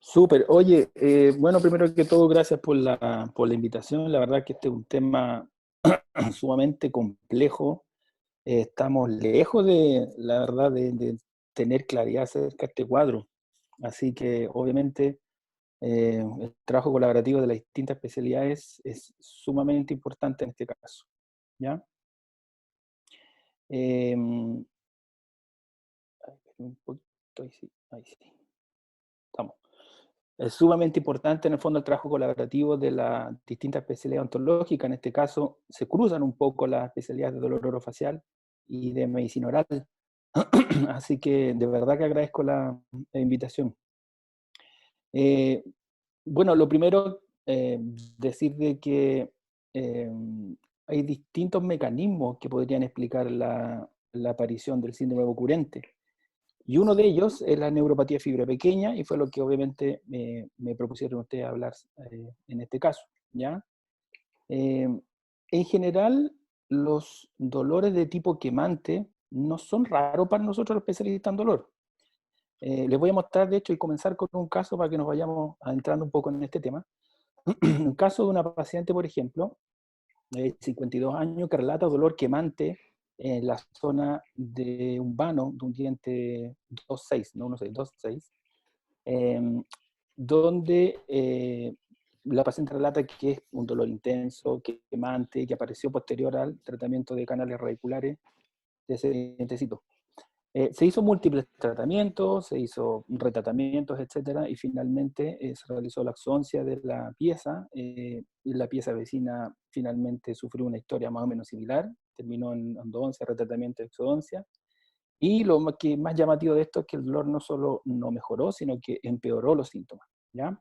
Súper. Oye, bueno, primero que todo, gracias por la invitación. La verdad que este es un tema sumamente complejo. Estamos lejos de, la verdad, de tener claridad acerca de este cuadro. Así que, obviamente, el trabajo colaborativo de las distintas especialidades es sumamente importante en este caso. ¿Ya? Eh, un poquito, ahí sí, ahí sí. Estamos. Es sumamente importante en el fondo el trabajo colaborativo de las distintas especialidades odontológicas. En este caso se cruzan un poco las especialidades de dolor orofacial y de medicina oral. Así que de verdad que agradezco la invitación. Eh, bueno, lo primero, decir de que eh, hay distintos mecanismos que podrían explicar la aparición del síndrome ocurrente. Y uno de ellos es la neuropatía de fibra pequeña, y fue lo que obviamente me propusieron ustedes hablar en este caso, ¿ya? Eh, en general, los dolores de tipo quemante no son raros para nosotros los especialistas en dolor. Les voy a mostrar, de hecho, y comenzar con un caso para que nos vayamos adentrando un poco en este tema. Un caso de una paciente, por ejemplo, de 52 años, que relata dolor quemante en la zona de un vano, de un diente 2,6, no 1,6, 2,6, eh, donde la paciente relata que es un dolor intenso, quemante, que apareció posterior al tratamiento de canales radiculares de ese dientecito. Se hizo múltiples tratamientos, se hizo retratamientos, etcétera, y finalmente se realizó la exodoncia de la pieza, y la pieza vecina finalmente sufrió una historia más o menos similar, terminó en endodoncia, retratamiento y exodoncia, y lo que más llamativo de esto es que el dolor no solo no mejoró, sino que empeoró los síntomas, ¿ya?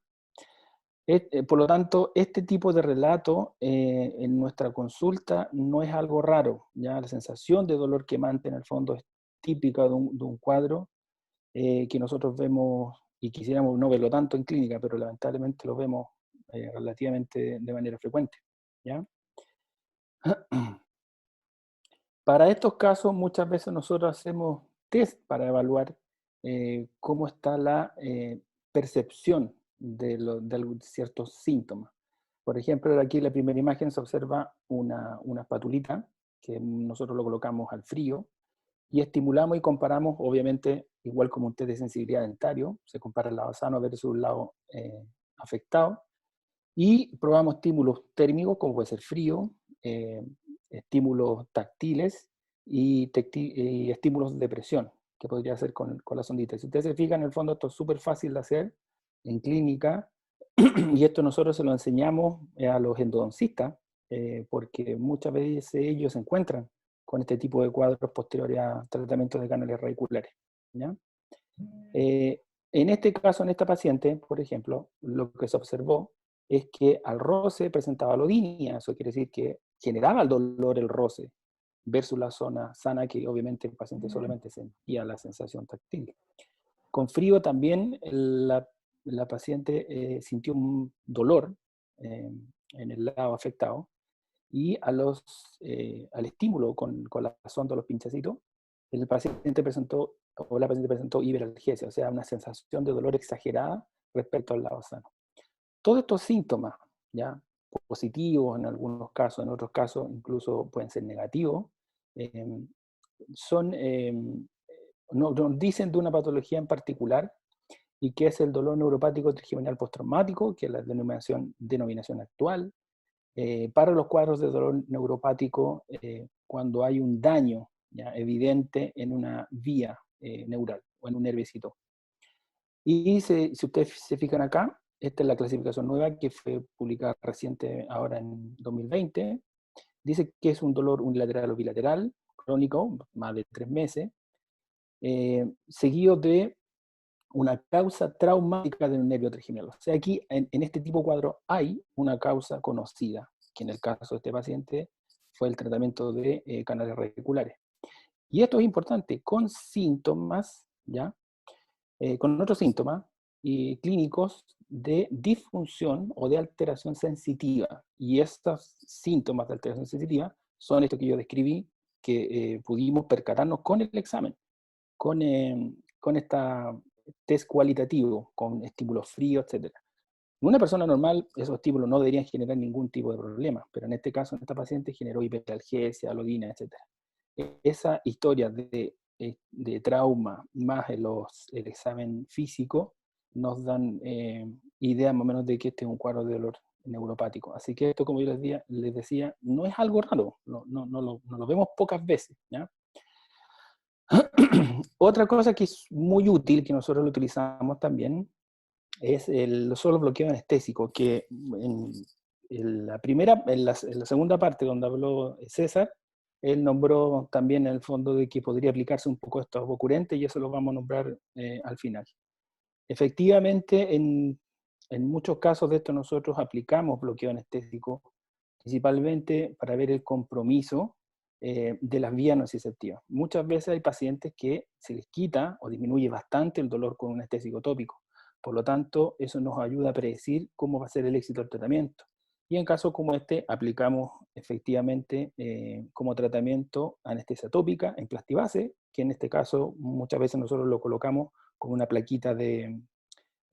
Por lo tanto, este tipo de relato en nuestra consulta no es algo raro, ¿ya? La sensación de dolor quemante en el fondo es típica de un cuadro que nosotros vemos y quisiéramos no verlo tanto en clínica, pero lamentablemente lo vemos relativamente de manera frecuente, ¿ya? Para estos casos muchas veces nosotros hacemos test para evaluar cómo está la percepción de ciertos síntomas. Por ejemplo, aquí en la primera imagen se observa una espatulita que nosotros lo colocamos al frío y estimulamos y comparamos, obviamente, igual como un test de sensibilidad dentario, se compara el lado sano versus el lado afectado, y probamos estímulos térmicos, como puede ser frío, eh, estímulos táctiles y estímulos de presión, que podría ser con la sondita. Si ustedes se fijan, en el fondo esto es súper fácil de hacer en clínica, y esto nosotros se lo enseñamos a los endodoncistas, porque muchas veces ellos se encuentran con este tipo de cuadros posteriores a tratamientos de canales radiculares, ¿ya? Eh, en este caso, en esta paciente, por ejemplo, lo que se observó es que al roce presentaba alodinia, eso quiere decir que generaba el dolor el roce, versus la zona sana que obviamente el paciente solamente sentía la sensación táctil. Con frío también la paciente sintió un dolor en el lado afectado, y al estímulo con la sonda, los pinchacitos, el paciente presentó, o la paciente presentó hiperalgesia, o sea, una sensación de dolor exagerada respecto al lado sano. Todos estos síntomas, ya positivos en algunos casos, en otros casos incluso pueden ser negativos, eh, son, nos dicen de una patología en particular, y que es el dolor neuropático trigeminal postraumático, que es la denominación actual, para los cuadros de dolor neuropático cuando hay un daño ya evidente en una vía neural o en un nerviosito. Y si ustedes se fijan acá, esta es la clasificación nueva que fue publicada reciente ahora en 2020. Dice que es un dolor unilateral o bilateral, crónico, más de 3 meses, seguido de una causa traumática del nervio trigeminal. O sea, aquí en este tipo de cuadro hay una causa conocida, que en el caso de este paciente fue el tratamiento de canales radiculares. Y esto es importante, con síntomas, ¿ya? Con otros síntomas clínicos de disfunción o de alteración sensitiva. Y estos síntomas de alteración sensitiva son estos que yo describí, que pudimos percatarnos con el examen, con esta test cualitativo, con estímulos fríos, etc. En una persona normal, esos estímulos no deberían generar ningún tipo de problema, pero en este caso, en esta paciente, generó hiperalgesia, alodina, etc. Esa historia de trauma más el examen físico nos dan idea más o menos de que este es un cuadro de dolor neuropático. Así que esto, como yo les decía, no es algo raro, no lo vemos pocas veces, ¿ya? Otra cosa que es muy útil, que nosotros lo utilizamos también, es el solo bloqueo anestésico, que en la segunda parte donde habló César, él nombró también en el fondo de que podría aplicarse un poco estos ocurrentes, y eso lo vamos a nombrar al final. Efectivamente, en muchos casos de esto nosotros aplicamos bloqueo anestésico, principalmente para ver el compromiso de las vías nociceptivas. Muchas veces hay pacientes que se les quita o disminuye bastante el dolor con un anestésico tópico. Por lo tanto, eso nos ayuda a predecir cómo va a ser el éxito del tratamiento. Y en casos como este, aplicamos efectivamente como tratamiento anestesia tópica en plastivase, que en este caso muchas veces nosotros lo colocamos con una plaquita de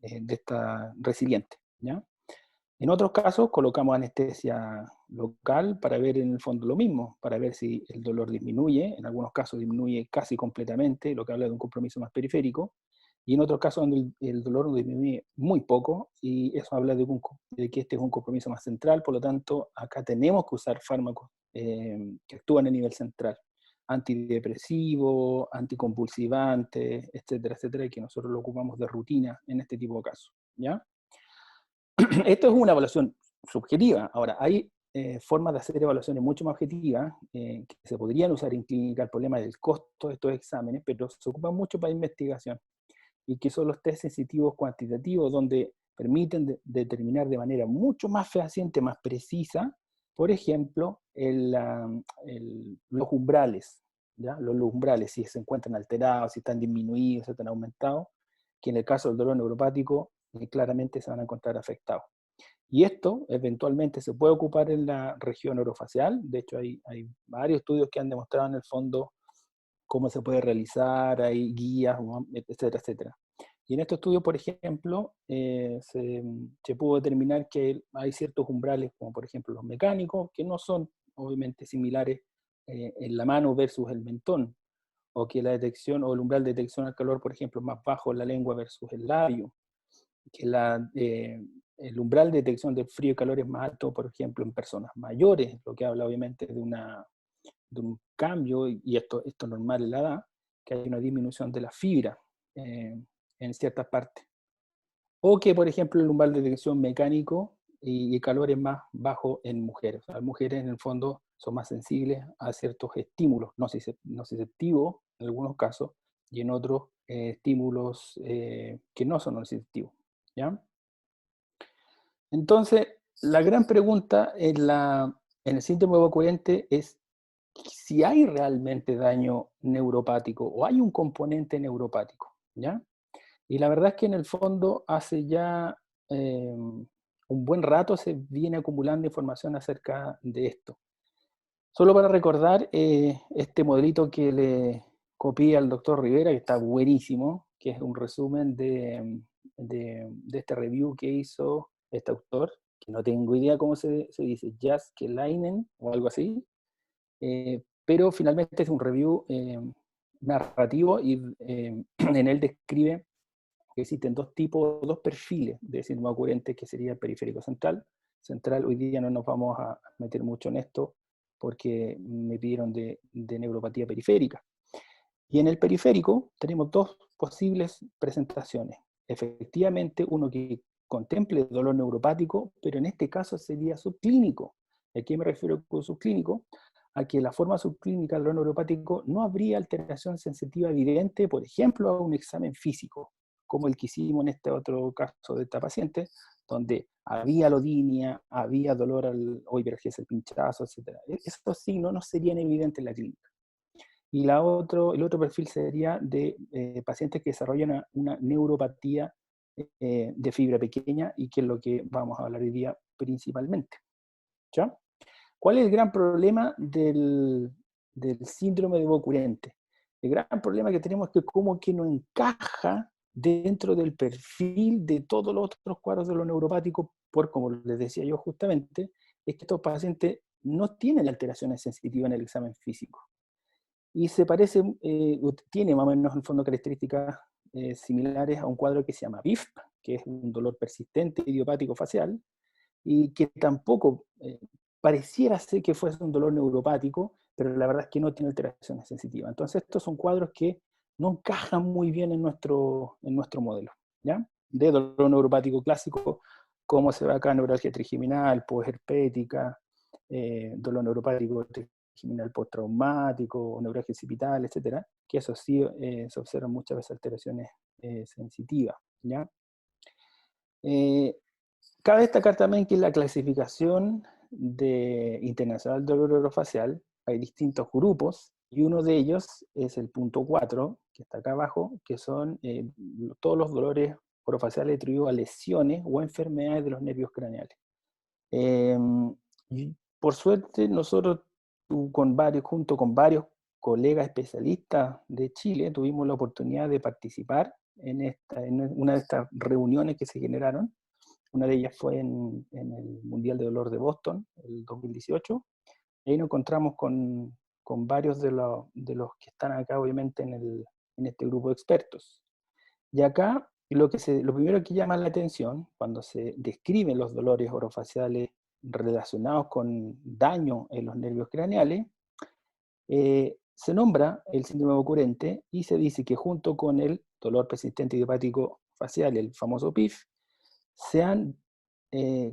esta resiliente, ¿ya? En otros casos colocamos anestesia local para ver en el fondo lo mismo, para ver si el dolor disminuye, en algunos casos disminuye casi completamente, lo que habla de un compromiso más periférico, y en otros casos donde el dolor disminuye muy poco, y eso habla de que este es un compromiso más central, por lo tanto acá tenemos que usar fármacos que actúan a nivel central, antidepresivos, anticonvulsivantes, etcétera, etcétera, y que nosotros lo ocupamos de rutina en este tipo de casos, ¿ya? Esto es una evaluación subjetiva. Ahora, hay formas de hacer evaluaciones mucho más objetivas que se podrían usar en clínica. El problema del costo de estos exámenes, pero se ocupan mucho para investigación, y que son los test sensitivos cuantitativos, donde permiten determinar de manera mucho más fehaciente, más precisa, por ejemplo, los umbrales, ¿ya? Los umbrales, si se encuentran alterados, si están disminuidos, si están aumentados, que en el caso del dolor neuropático claramente se van a encontrar afectados. Y esto eventualmente se puede ocupar en la región orofacial. De hecho, hay varios estudios que han demostrado en el fondo cómo se puede realizar, hay guías, etcétera, etcétera. Y en estos estudios, por ejemplo, se pudo determinar que hay ciertos umbrales, como por ejemplo los mecánicos, que no son obviamente similares en la mano versus el mentón, o que la detección o el umbral de detección al calor, por ejemplo, es más bajo en la lengua versus el labio, que el umbral de detección del frío y calor es más alto, por ejemplo, en personas mayores, lo que habla obviamente de un cambio, y esto normal en la edad, que hay una disminución de la fibra en ciertas partes. O que, por ejemplo, el umbral de detección mecánico y el calor es más bajo en mujeres. O sea, las mujeres, en el fondo, son más sensibles a ciertos estímulos nociceptivos, en algunos casos, y en otros estímulos que no son nociceptivos, ¿ya? Entonces, la gran pregunta en el síndrome de ocurrente es si hay realmente daño neuropático o hay un componente neuropático, ¿ya? Y la verdad es que en el fondo hace ya un buen rato se viene acumulando información acerca de esto. Solo para recordar este modelito que le copié al doctor Rivera, que está buenísimo, que es un resumen de este review que hizo este autor, que no tengo idea cómo se dice, Jaskelainen o algo así, pero finalmente es un review narrativo, y en él describe que existen dos perfiles de síndrome ocurrente, que sería periférico central. Central, hoy día no nos vamos a meter mucho en esto porque me pidieron de neuropatía periférica. Y en el periférico tenemos dos posibles presentaciones. Efectivamente, uno que contemple dolor neuropático, pero en este caso sería subclínico. ¿A qué me refiero con subclínico? A que la forma subclínica del dolor neuropático no habría alteración sensitiva evidente, por ejemplo, a un examen físico, como el que hicimos en este otro caso de esta paciente, donde había alodinia, había dolor o hiperalgesia, el pinchazo, etc. Estos signos no serían evidentes en la clínica. Y el otro perfil sería de pacientes que desarrollan una neuropatía de fibra pequeña, y que es lo que vamos a hablar hoy día principalmente, ¿ya? ¿Cuál es el gran problema del síndrome de Ocurrente? El gran problema que tenemos es que como que no encaja dentro del perfil de todos los otros cuadros de lo neuropático, por como les decía yo justamente, es que estos pacientes no tienen alteraciones sensitivas en el examen físico. Y se parece, tiene más o menos en el fondo características similares a un cuadro que se llama BIF, que es un dolor persistente idiopático facial, y que tampoco pareciera ser que fuese un dolor neuropático, pero la verdad es que no tiene alteraciones sensitivas. Entonces estos son cuadros que no encajan muy bien en nuestro modelo, ¿ya? De dolor neuropático clásico, como se ve acá, neuralgia trigeminal, posherpética, dolor neuropático trigeminal postraumático, neuralgia occipital, etcétera, que eso sí se observan muchas veces alteraciones sensitivas, ¿ya? Eh, Cabe destacar también que en la clasificación internacional del dolor orofacial hay distintos grupos y uno de ellos es el punto 4, que está acá abajo, que son todos los dolores orofaciales atribuidos a lesiones o enfermedades de los nervios craneales. Y por suerte nosotros junto con varios colegas especialistas de Chile tuvimos la oportunidad de participar en una de estas reuniones que se generaron. Una de ellas fue en el Mundial de Dolor de Boston, el 2018. Y ahí nos encontramos con varios de los que están acá, obviamente, en este grupo de expertos. Y acá lo primero que llama la atención cuando se describen los dolores orofaciales relacionados con daño en los nervios craneales, se nombra el síndrome ocurrente y se dice que junto con el dolor persistente idiopático facial, el famoso PIF, se han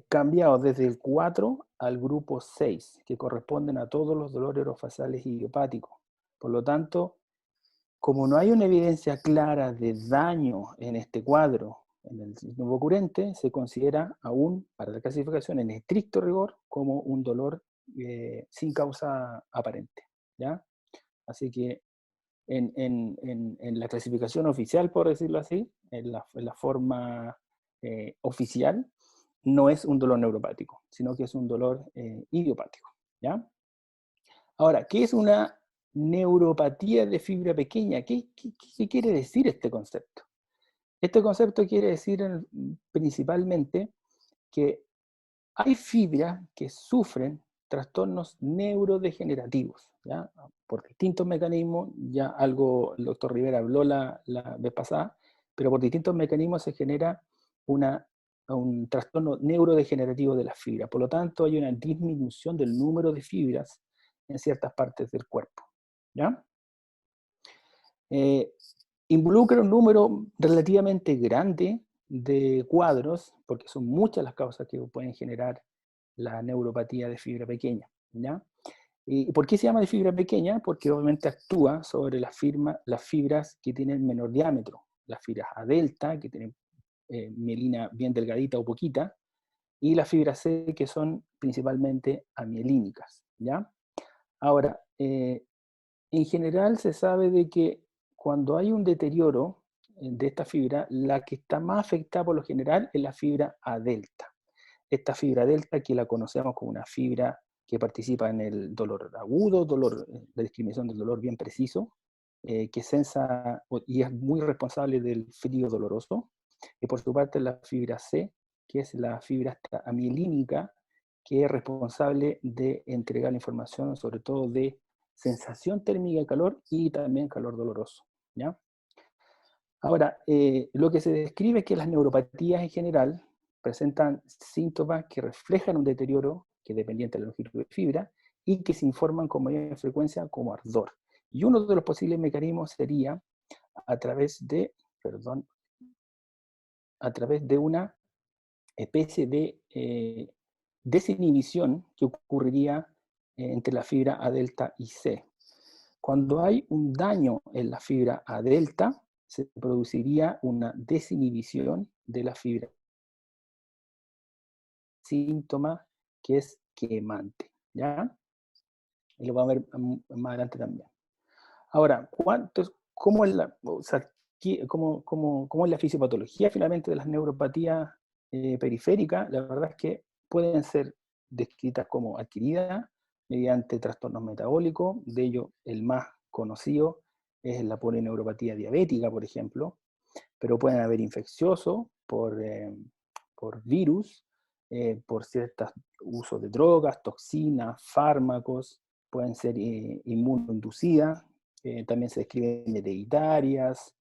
cambiado desde el 4 al grupo 6, que corresponden a todos los dolores orofaciales idiopáticos. Por lo tanto, como no hay una evidencia clara de daño en este cuadro, en el síndrome ocurrente, se considera aún, para la clasificación en estricto rigor, como un dolor sin causa aparente, ¿ya? Así que en la clasificación oficial, por decirlo así, en la forma oficial, no es un dolor neuropático, sino que es un dolor idiopático, ¿ya? Ahora, ¿qué es una neuropatía de fibra pequeña? ¿Qué quiere decir este concepto? Este concepto quiere decir principalmente que hay fibras que sufren trastornos neurodegenerativos, ¿ya? Por distintos mecanismos, ya algo el doctor Rivera habló la vez pasada, pero por distintos mecanismos se genera un trastorno neurodegenerativo de las fibras. Por lo tanto, hay una disminución del número de fibras en ciertas partes del cuerpo, ¿ya? Eh, Involucra un número relativamente grande de cuadros, porque son muchas las causas que pueden generar la neuropatía de fibra pequeña, ¿ya? ¿Y por qué se llama de fibra pequeña? Porque obviamente actúa sobre las fibras que tienen menor diámetro, las fibras A delta, que tienen mielina bien delgadita o poquita, y las fibras C, que son principalmente amielínicas, ¿ya? Ahora, en general se sabe de que cuando hay un deterioro de esta fibra, la que está más afectada por lo general es la fibra A delta. Esta fibra delta que la conocemos como una fibra que participa en el dolor agudo, la discriminación del dolor bien preciso, que sensa y es muy responsable del frío doloroso. Y por su parte la fibra C, que es la fibra amielínica, que es responsable de entregar la información, sobre todo de sensación térmica de calor y también calor doloroso, ¿ya? Ahora, lo que se describe es que las neuropatías en general presentan síntomas que reflejan un deterioro que es dependiente de la longitud de fibra y que se informan con mayor frecuencia como ardor. Y uno de los posibles mecanismos sería a través de, perdón, a través de una especie de desinhibición que ocurriría entre la fibra A delta y C. Cuando hay un daño en la fibra A delta, se produciría una desinhibición de la fibra, síntoma que es quemante, ¿ya? Y lo vamos a ver más adelante también. Ahora, ¿cómo es o sea, cómo es la fisiopatología finalmente de las neuropatías periféricas? La verdad es que pueden ser descritas como adquiridas mediante trastornos metabólicos. De ello, el más conocido es la polineuropatía diabética, por ejemplo, pero pueden haber infecciosos por virus, por ciertos usos de drogas, toxinas, fármacos, pueden ser inmunoinducidas, también se describen hereditarias,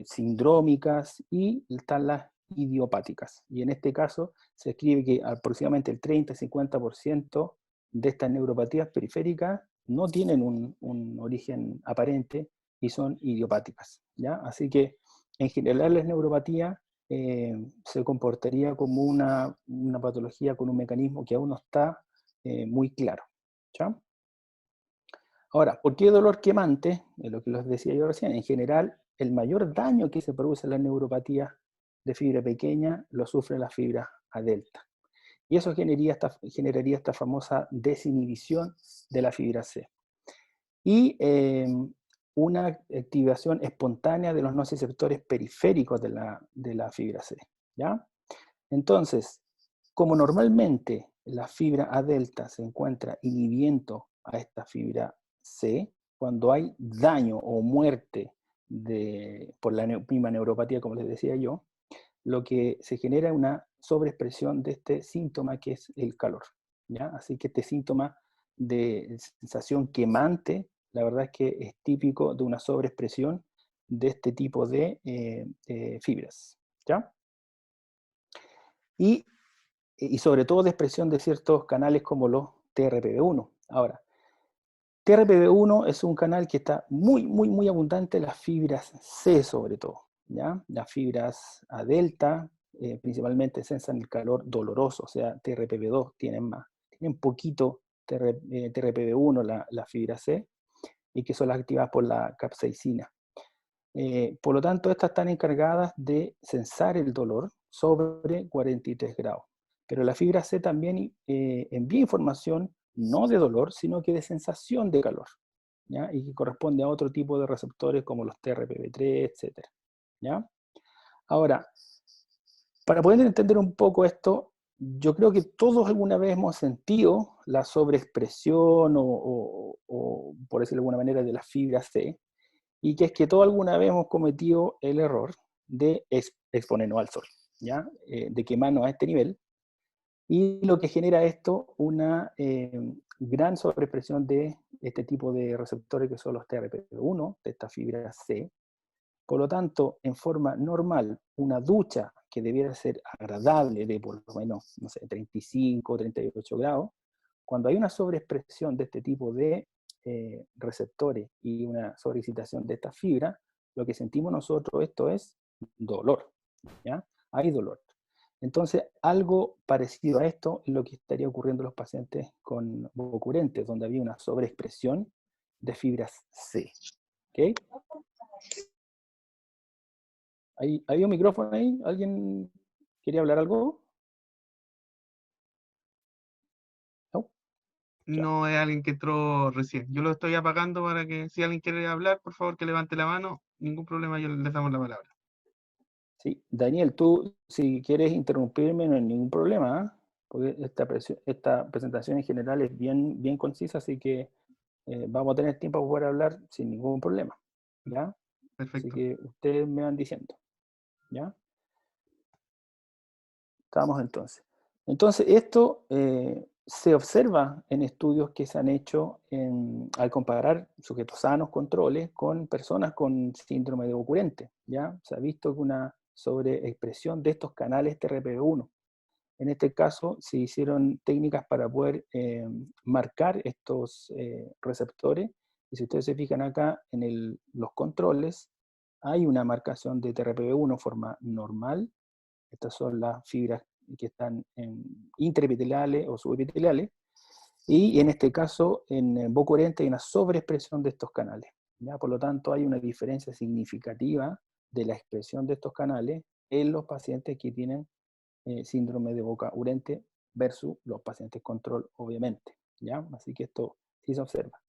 sindrómicas, y están las idiopáticas. Y en este caso se escribe que aproximadamente el 30-50% de estas neuropatías periféricas no tienen un origen aparente y son idiopáticas, ¿ya? Así que en general las neuropatías se comportaría como una patología con un mecanismo que aún no está muy claro, ¿ya? Ahora, ¿por qué dolor quemante? Es lo que les decía yo recién. En general, el mayor daño que se produce en las neuropatías de fibra pequeña lo sufren las fibras A delta. Y eso generaría esta famosa desinhibición de la fibra C. Y una activación espontánea de los nociceptores periféricos de la fibra C, ¿ya? Entonces, como normalmente la fibra A delta se encuentra inhibiendo a esta fibra C, cuando hay daño o muerte por la misma neuropatía, como les decía yo, lo que se genera es una sobreexpresión de este síntoma que es el calor, ¿ya? Así que este síntoma de sensación quemante, la verdad es que es típico de una sobreexpresión de este tipo de fibras, ¿ya? Y sobre todo de expresión de ciertos canales como los TRPV1. Ahora, TRPV1 es un canal que está muy, muy, muy abundante en las fibras C sobre todo, ¿ya? Las fibras A delta principalmente sensan el calor doloroso, o sea, TRPV2 tienen poquito TRPV1 la fibra C, y que son las activadas por la capsaicina. Por lo tanto, estas están encargadas de sensar el dolor sobre 43 grados. Pero la fibra C también envía información no de dolor, sino que de sensación de calor, ¿ya? Y que corresponde a otro tipo de receptores como los TRPV3, etc. ¿Ya? Ahora, para poder entender un poco esto, yo creo que todos alguna vez hemos sentido la sobreexpresión o por decirlo de alguna manera, de la fibra C, y que es que todos alguna vez hemos cometido el error de exponernos al sol, ¿ya? De quemarnos a este nivel, y lo que genera esto una gran sobreexpresión de este tipo de receptores que son los TRPV1, de esta fibra C. Por lo tanto, en forma normal, una ducha que debiera ser agradable de por lo menos, no sé, 35, 38 grados, cuando hay una sobreexpresión de este tipo de receptores y una sobreexcitación de esta fibra, lo que sentimos nosotros esto es dolor, ¿ya? Hay dolor. Entonces, algo parecido a esto es lo que estaría ocurriendo en los pacientes con bocurentes, donde había una sobreexpresión de fibras C, ¿ok? ¿Hay un micrófono ahí? ¿Alguien quería hablar algo? No, ya. No es alguien que entró recién. Yo lo estoy apagando para que si alguien quiere hablar, por favor que levante la mano. Ningún problema, yo les damos la palabra. Sí, Daniel, tú si quieres interrumpirme no hay ningún problema, ¿ah? Porque esta presentación en general es bien, bien concisa, así que vamos a tener tiempo para poder hablar sin ningún problema, ¿ya? Así Perfecto. que ustedes me van diciendo, ¿ya? Estamos entonces. Entonces, esto se observa en estudios que se han hecho al comparar sujetos sanos, controles, con personas con síndrome de Occurrente, ¿ya? Se ha visto que una sobreexpresión de estos canales TRPV1. En este caso, se hicieron técnicas para poder marcar estos receptores, y si ustedes se fijan acá en los controles, hay una marcación de TRPV1 en forma normal. Estas son las fibras que están intraepiteliales o subepiteliales, y en este caso, en boca oriente hay una sobreexpresión de estos canales, ¿ya? Por lo tanto, hay una diferencia significativa de la expresión de estos canales en los pacientes que tienen síndrome de boca urente versus los pacientes control, obviamente, ¿ya? Así que esto sí se observa.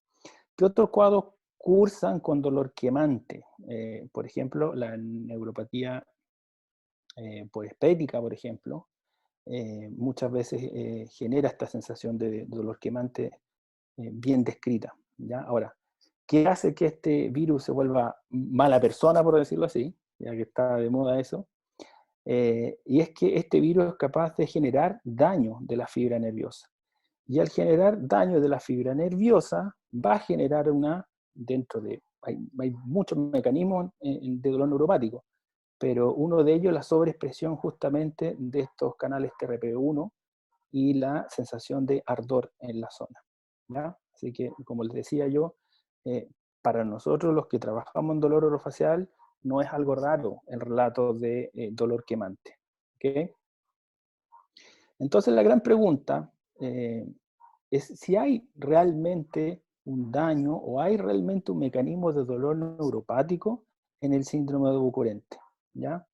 ¿Qué otros cuadros cursan con dolor quemante? Por ejemplo, la neuropatía poespética, por ejemplo, muchas veces genera esta sensación de dolor quemante bien descrita, ¿ya? Ahora, ¿qué hace que este virus se vuelva mala persona, por decirlo así? ya que está de moda eso, y es que este virus es capaz de generar daño de la fibra nerviosa. Y al generar daño de la fibra nerviosa, va a generar dentro de, hay muchos mecanismos de dolor neuropático, pero uno de ellos es la sobreexpresión justamente de estos canales TRPV1 y la sensación de ardor en la zona, ¿ya? Así que, como les decía yo, eh, para nosotros los que trabajamos en dolor orofacial, no es algo raro el relato de dolor quemante, ¿ok? Entonces la gran pregunta es si hay realmente un daño o hay realmente un mecanismo de dolor neuropático en el síndrome de Bucurente, ¿ya?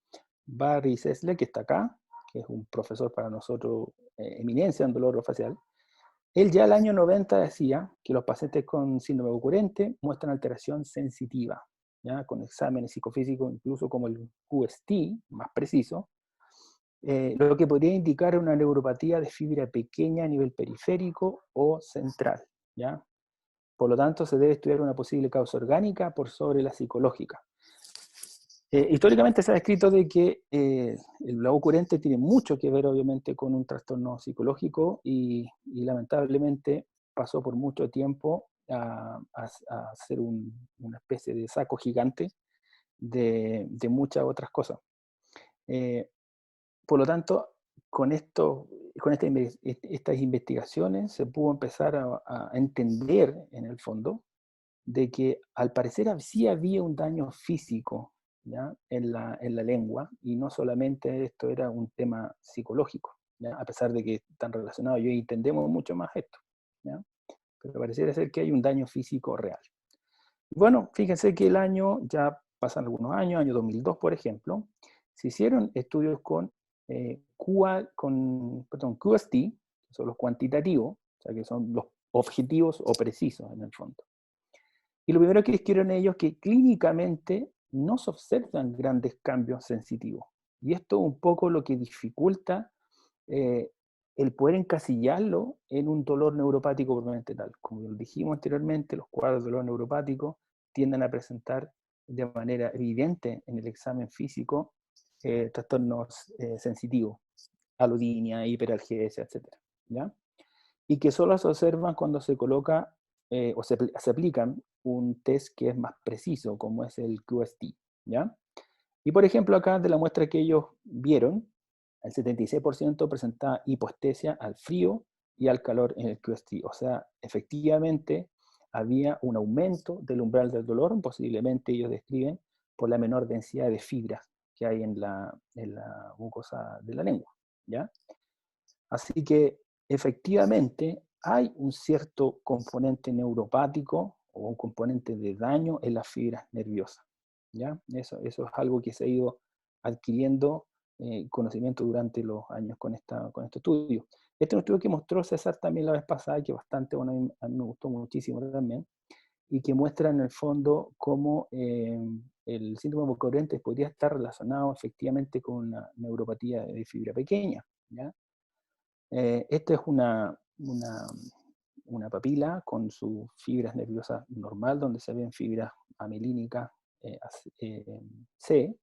Barry Sessler, que está acá, que es un profesor para nosotros, eminencia en dolor orofacial, él ya el año 90 decía que los pacientes con síndrome bucurente muestran alteración sensitiva, ¿ya? Con exámenes psicofísicos, incluso como el QST, más preciso, lo que podría indicar una neuropatía de fibra pequeña a nivel periférico o central, ¿ya? Por lo tanto, se debe estudiar una posible causa orgánica por sobre la psicológica. Históricamente se ha escrito de que el globo ocurrente tiene mucho que ver, obviamente, con un trastorno psicológico y lamentablemente pasó por mucho tiempo a ser una especie de saco gigante de muchas otras cosas. Eh, por lo tanto, con estas investigaciones se pudo empezar a entender, en el fondo, de que al parecer sí había un daño físico, ¿ya? En la lengua, y no solamente esto era un tema psicológico, ¿ya? A pesar de que están relacionados, y entendemos mucho más esto, ¿ya? Pero pareciera ser que hay un daño físico real. Bueno, fíjense que ya pasan algunos años, año 2002 por ejemplo, se hicieron estudios con, QST, que son los cuantitativos, o sea que son los objetivos o precisos en el fondo. Y lo primero que describieron ellos es que clínicamente no se observan grandes cambios sensitivos. Y esto es un poco lo que dificulta eh, el poder encasillarlo en un dolor neuropático propiamente tal. Como lo dijimos anteriormente, los cuadros de dolor neuropático tienden a presentar de manera evidente en el examen físico trastornos sensitivos, alodinia, hiperalgesia, etc. ¿Ya? Y que solo se observan cuando se coloca o se aplican un test que es más preciso, como es el QST, ¿ya? Y por ejemplo, acá de la muestra que ellos vieron, el 76% presentaba hipoestesia al frío y al calor en el QST. O sea, efectivamente había un aumento del umbral del dolor, posiblemente ellos describen por la menor densidad de fibras que hay en la mucosa de la lengua, ¿ya? Así que efectivamente hay un cierto componente neuropático o un componente de daño en las fibras nerviosas, ¿ya? Eso es algo que se ha ido adquiriendo conocimiento durante los años con este estudio. Este es un estudio que mostró César también la vez pasada, que bastante, bueno, a mí me gustó muchísimo también, y que muestra en el fondo cómo el síndrome bucorrente podría estar relacionado efectivamente con una neuropatía de fibra pequeña, ¿ya? Esta es una papila con sus fibras nerviosas normal, donde se ven fibras amielínicas C,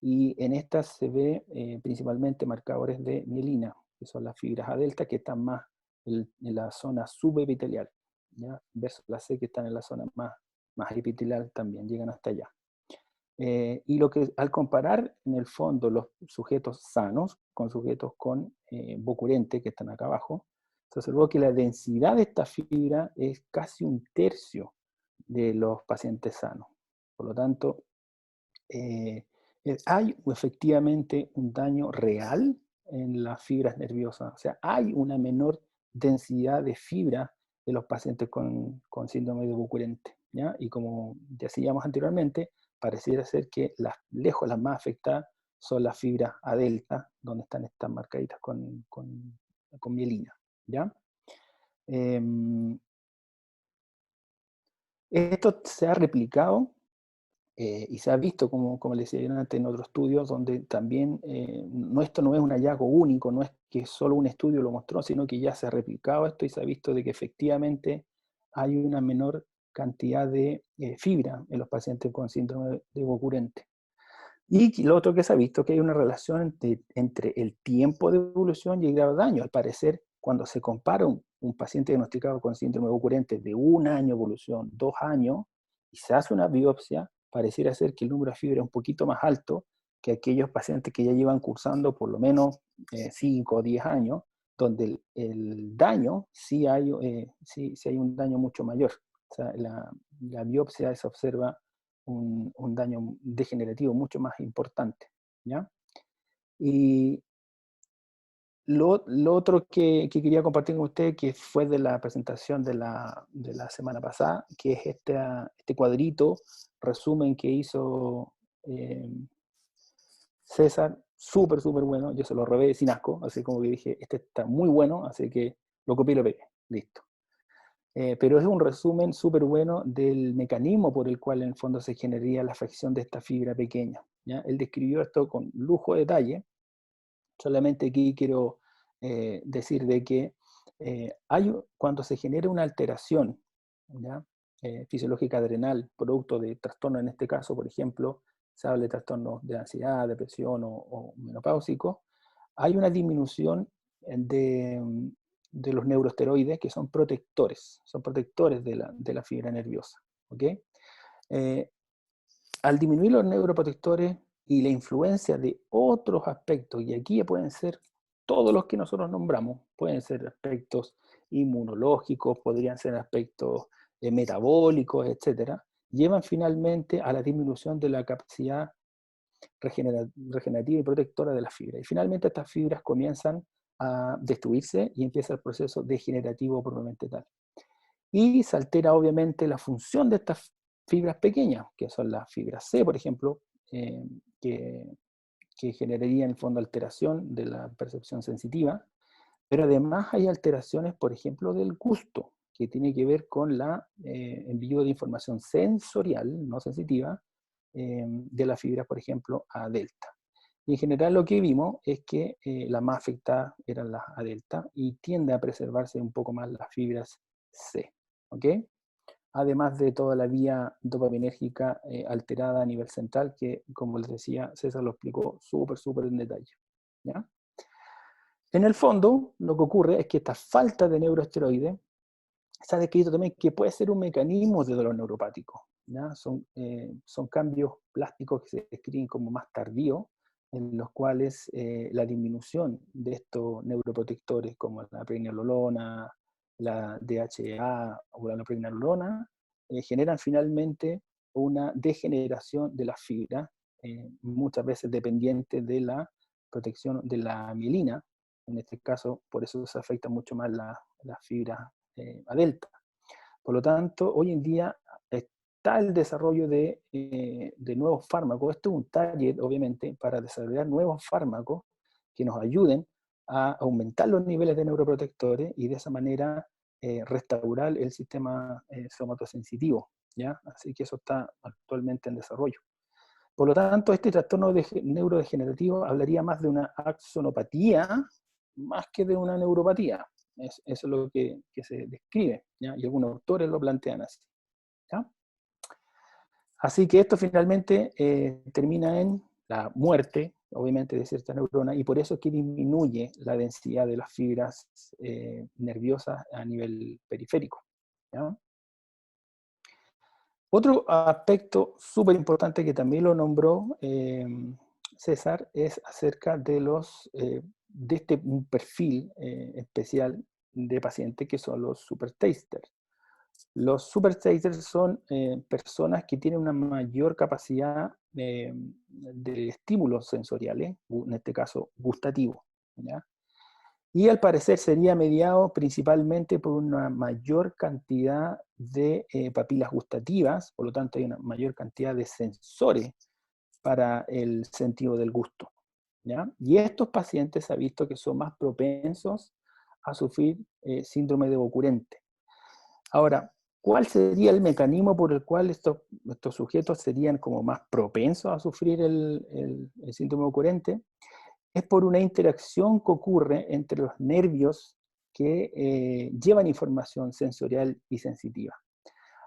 y en estas se ve principalmente marcadores de mielina, que son las fibras A delta, que están más en la zona subepitelial, ¿ya? Versus las C, que están en la zona más epitelial, también llegan hasta allá. Y lo que al comparar en el fondo los sujetos sanos con sujetos con bocurente, que están acá abajo, se observó que la densidad de esta fibra es casi un tercio de los pacientes sanos. Por lo tanto, hay efectivamente un daño real en las fibras nerviosas. O sea, hay una menor densidad de fibra de los pacientes con síndrome de Bucurente, ¿ya? Y como decíamos anteriormente, pareciera ser que lejos las más afectadas son las fibras A delta, donde están estas marcaditas con mielina, ¿ya? Esto se ha replicado y se ha visto, como les decía antes, en otros estudios, donde también esto no es un hallazgo único, no es que solo un estudio lo mostró, sino que ya se ha replicado esto y se ha visto de que efectivamente hay una menor cantidad de fibra en los pacientes con síndrome de Bucurente. Y lo otro que se ha visto que hay una relación entre el tiempo de evolución y el grado de daño. Al parecer, cuando se compara un paciente diagnosticado con síndrome de Okurente de 1 año de evolución, 2 años, y se hace una biopsia, pareciera ser que el número de fibras es un poquito más alto que aquellos pacientes que ya llevan cursando por lo menos 5 o 10 años, donde el daño sí hay un daño mucho mayor. O sea, la biopsia se observa un daño degenerativo mucho más importante, ¿ya? Y lo otro que quería compartir con usted, que fue de la presentación de la semana pasada, que es este cuadrito, resumen que hizo César, súper, súper bueno, yo se lo robé sin asco, así como que dije, este está muy bueno, así que lo copié y lo pegué, listo. Pero es un resumen súper bueno del mecanismo por el cual en el fondo se generaría la fracción de esta fibra pequeña, ¿ya? Él describió esto con lujo de detalle, solamente aquí quiero decir de que cuando se genera una alteración, ¿ya? Fisiológica adrenal, producto de trastorno, en este caso, por ejemplo, se habla de trastornos de ansiedad, depresión o menopáusico, hay una disminución de los neuroesteroides que son protectores de la fibra nerviosa. ¿Ok? Eh, Al disminuir los neuroprotectores y la influencia de otros aspectos, y aquí pueden ser todos los que nosotros nombramos, pueden ser aspectos inmunológicos, podrían ser aspectos metabólicos, etcétera, llevan finalmente a la disminución de la capacidad regenerativa y protectora de las fibras. Y finalmente estas fibras comienzan a destruirse y empieza el proceso degenerativo propiamente tal. Y se altera obviamente la función de estas fibras pequeñas, que son las fibras C, por ejemplo, eh, que, que generaría en el fondo alteración de la percepción sensitiva, pero además hay alteraciones, por ejemplo, del gusto, que tiene que ver con la envío de información sensorial, no sensitiva, de las fibras, por ejemplo, A delta. Y en general lo que vimos es que las más afectadas eran las A delta y tiende a preservarse un poco más las fibras C. ¿Ok? Además de toda la vía dopaminérgica alterada a nivel central, que como les decía, César lo explicó súper, súper en detalle. ¿Ya? En el fondo, lo que ocurre es que esta falta de neuroesteroides se ha descrito también que puede ser un mecanismo de dolor neuropático. ¿Ya? Son cambios plásticos que se describen como más tardíos, en los cuales la disminución de estos neuroprotectores como la pregnenolona, la DHEA o la pregnenolona generan finalmente una degeneración de la fibra, muchas veces dependiente de la protección de la mielina. En este caso, por eso se afecta mucho más la fibra A delta. Por lo tanto, hoy en día está el desarrollo de nuevos fármacos. Esto es un target, obviamente, para desarrollar nuevos fármacos que nos ayuden a aumentar los niveles de neuroprotectores y de esa manera restaurar el sistema somatosensitivo, ¿ya? Así que eso está actualmente en desarrollo. Por lo tanto, este trastorno neurodegenerativo hablaría más de una axonopatía más que de una neuropatía. Eso es lo que se describe, ¿ya? Y algunos autores lo plantean así. ¿Ya? Así que esto finalmente termina en la muerte, obviamente, de ciertas neuronas, y por eso es que disminuye la densidad de las fibras nerviosas a nivel periférico. ¿Ya? Otro aspecto súper importante que también lo nombró César es acerca de un perfil especial de pacientes que son los super tasters. Los super tasters son personas que tienen una mayor capacidad de estímulos sensoriales, en este caso gustativo, ¿ya? Y al parecer sería mediado principalmente por una mayor cantidad de papilas gustativas, por lo tanto hay una mayor cantidad de sensores para el sentido del gusto, ¿ya? Y estos pacientes se ha visto que son más propensos a sufrir síndrome de Okurente. Ahora, ¿cuál sería el mecanismo por el cual estos sujetos serían como más propensos a sufrir el síndrome Okurente? Es por una interacción que ocurre entre los nervios que llevan información sensorial y sensitiva.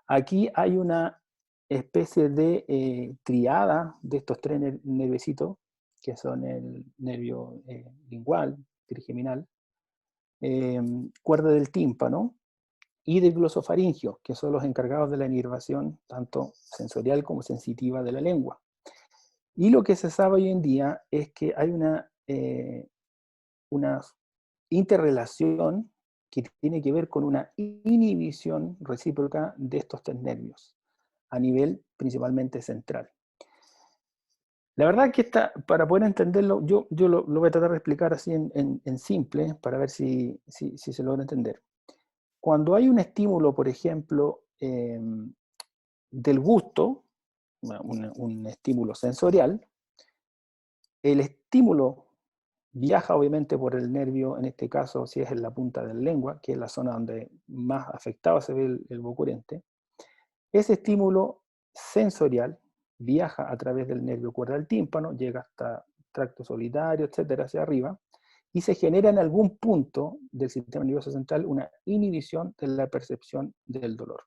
Aquí hay una especie de triada de estos tres nerviositos, que son el nervio lingual, trigeminal, cuerda del tímpano y del glosofaringio, que son los encargados de la inervación tanto sensorial como sensitiva de la lengua. Y lo que se sabe hoy en día es que hay una interrelación que tiene que ver con una inhibición recíproca de estos tres nervios, a nivel principalmente central. La verdad que para poder entenderlo, yo lo voy a tratar de explicar así en simple, para ver si se logra entender. Cuando hay un estímulo, por ejemplo, del gusto, un estímulo sensorial, el estímulo viaja obviamente por el nervio, en este caso si es en la punta de la lengua, que es la zona donde más afectado se ve el vocurente. Ese estímulo sensorial viaja a través del nervio cuerda del tímpano, llega hasta tracto solitario, etcétera, hacia arriba, y se genera en algún punto del sistema nervioso central una inhibición de la percepción del dolor.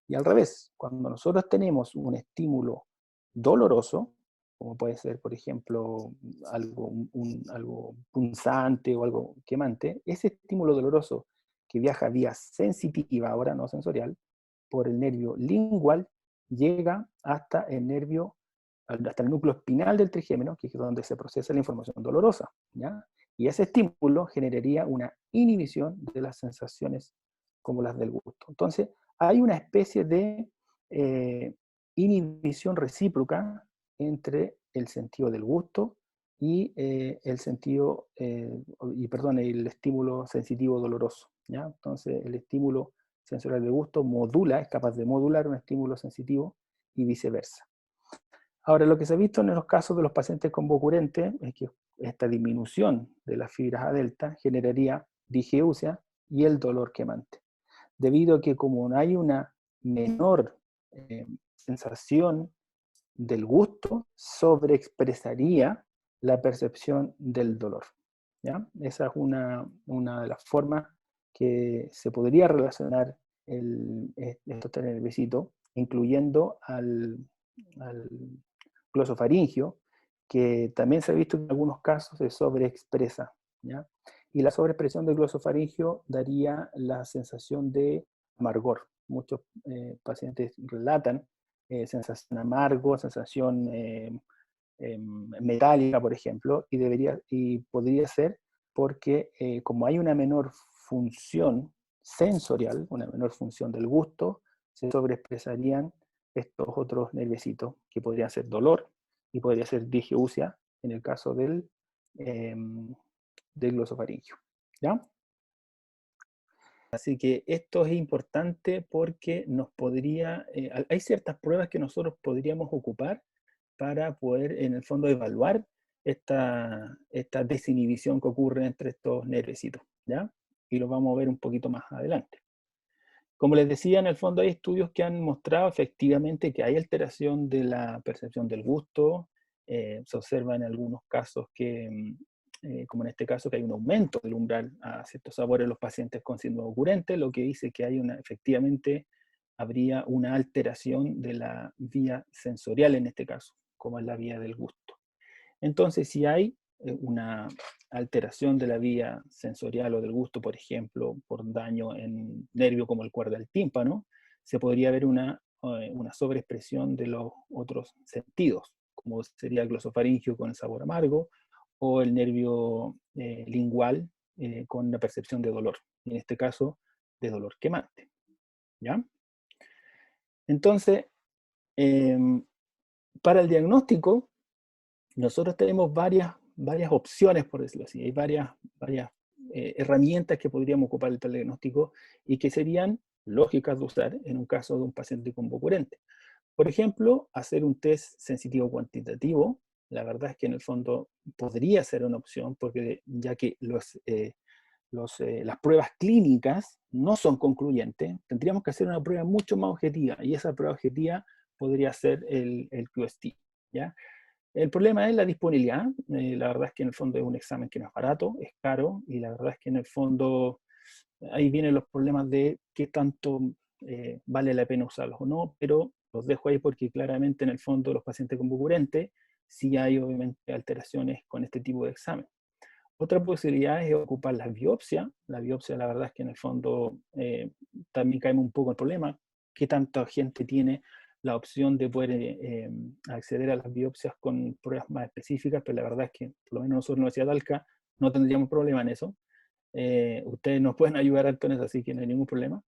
Y al revés, cuando nosotros tenemos un estímulo doloroso, como puede ser, por ejemplo, algo punzante o algo quemante, ese estímulo doloroso que viaja vía sensitiva, ahora no sensorial, por el nervio lingual, llega hasta el nervio, hasta el núcleo espinal del trigémino, que es donde se procesa la información dolorosa, ¿ya? Y ese estímulo generaría una inhibición de las sensaciones como las del gusto. Entonces, hay una especie de inhibición recíproca entre el sentido del gusto y el sentido, perdón, el estímulo sensitivo doloroso, ¿ya? Entonces, el estímulo sensorial de gusto modula, es capaz de modular un estímulo sensitivo y viceversa. Ahora, lo que se ha visto en los casos de los pacientes con vocurente es que esta disminución de las fibras A delta generaría digeusia y el dolor quemante, debido a que como no hay una menor sensación del gusto, sobreexpresaría la percepción del dolor, ¿ya? Esa es una de las formas que se podría relacionar estos tres nerviositos, incluyendo al glosofaringio, que también se ha visto que en algunos casos se sobreexpresa, ¿ya? Y la sobreexpresión del glosofaringio daría la sensación de amargor. Muchos pacientes relatan sensación amargo, sensación metálica, por ejemplo, y podría ser porque como hay una menor función sensorial, una menor función del gusto, se sobreexpresarían estos otros nerviositos, que podrían ser dolor y podría ser digeusia en el caso del glosofaringio. ¿Ya? Así que esto es importante porque hay ciertas pruebas que nosotros podríamos ocupar para poder, en el fondo, evaluar esta desinhibición que ocurre entre estos nerviositos, ¿ya? Y lo vamos a ver un poquito más adelante. Como les decía, en el fondo hay estudios que han mostrado efectivamente que hay alteración de la percepción del gusto. Se observa en algunos casos que, como en este caso, que hay un aumento del umbral a ciertos sabores en los pacientes con síndrome ocurrente, lo que dice que efectivamente habría una alteración de la vía sensorial en este caso, como es la vía del gusto. Entonces, si hay una alteración de la vía sensorial o del gusto, por ejemplo, por daño en nervio como el cuerda del tímpano, se podría ver una sobreexpresión de los otros sentidos, como sería el glosofaringio con el sabor amargo, o el nervio lingual con la percepción de dolor, en este caso de dolor quemante. ¿Ya? Entonces, para el diagnóstico, nosotros tenemos varias opciones, por decirlo así. Hay varias herramientas que podríamos ocupar para el diagnóstico y que serían lógicas de usar en un caso de un paciente con vocurente. Por ejemplo, hacer un test sensitivo cuantitativo. La verdad es que en el fondo podría ser una opción, porque ya que las pruebas clínicas no son concluyentes, tendríamos que hacer una prueba mucho más objetiva, y esa prueba objetiva podría ser el QST, ¿ya? El problema es la disponibilidad. La verdad es que en el fondo es un examen que no es barato, es caro, y la verdad es que en el fondo ahí vienen los problemas de qué tanto vale la pena usarlos o no, pero los dejo ahí porque claramente en el fondo los pacientes con bucurente sí hay obviamente alteraciones con este tipo de examen. Otra posibilidad es ocupar la biopsia. La biopsia, la verdad es que en el fondo también caemos un poco en el problema. ¿Qué tanta gente tiene la opción de poder acceder a las biopsias con pruebas más específicas? Pero la verdad es que, por lo menos nosotros en la Universidad de Talca, no tendríamos problema en eso. Ustedes nos pueden ayudar harto en eso, así que no hay ningún problema.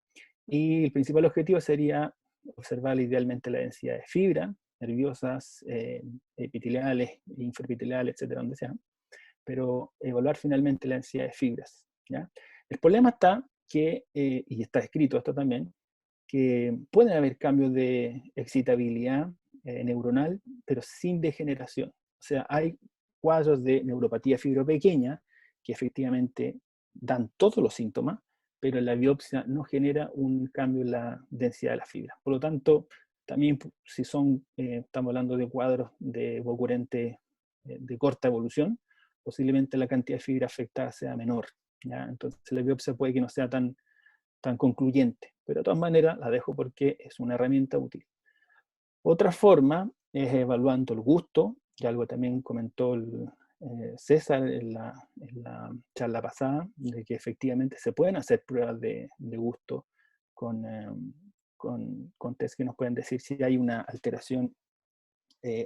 Y el principal objetivo sería observar idealmente la densidad de fibras nerviosas, epiteliales, infraepiteliales, etcétera, donde sea, pero evaluar finalmente la densidad de fibras. ¿Ya? El problema está que, y está escrito esto también, que pueden haber cambios de excitabilidad neuronal, pero sin degeneración. O sea, hay cuadros de neuropatía fibropequeña que efectivamente dan todos los síntomas, pero en la biopsia no genera un cambio en la densidad de la fibra. Por lo tanto, también si son, estamos hablando de cuadros de Bocurente de corta evolución, posiblemente la cantidad de fibra afectada sea menor. ¿Ya? Entonces la biopsia puede que no sea tan concluyente, pero de todas maneras la dejo porque es una herramienta útil. Otra forma es evaluando el gusto, y algo también comentó César en la charla pasada, de que efectivamente se pueden hacer pruebas de gusto con, con test que nos pueden decir si hay una alteración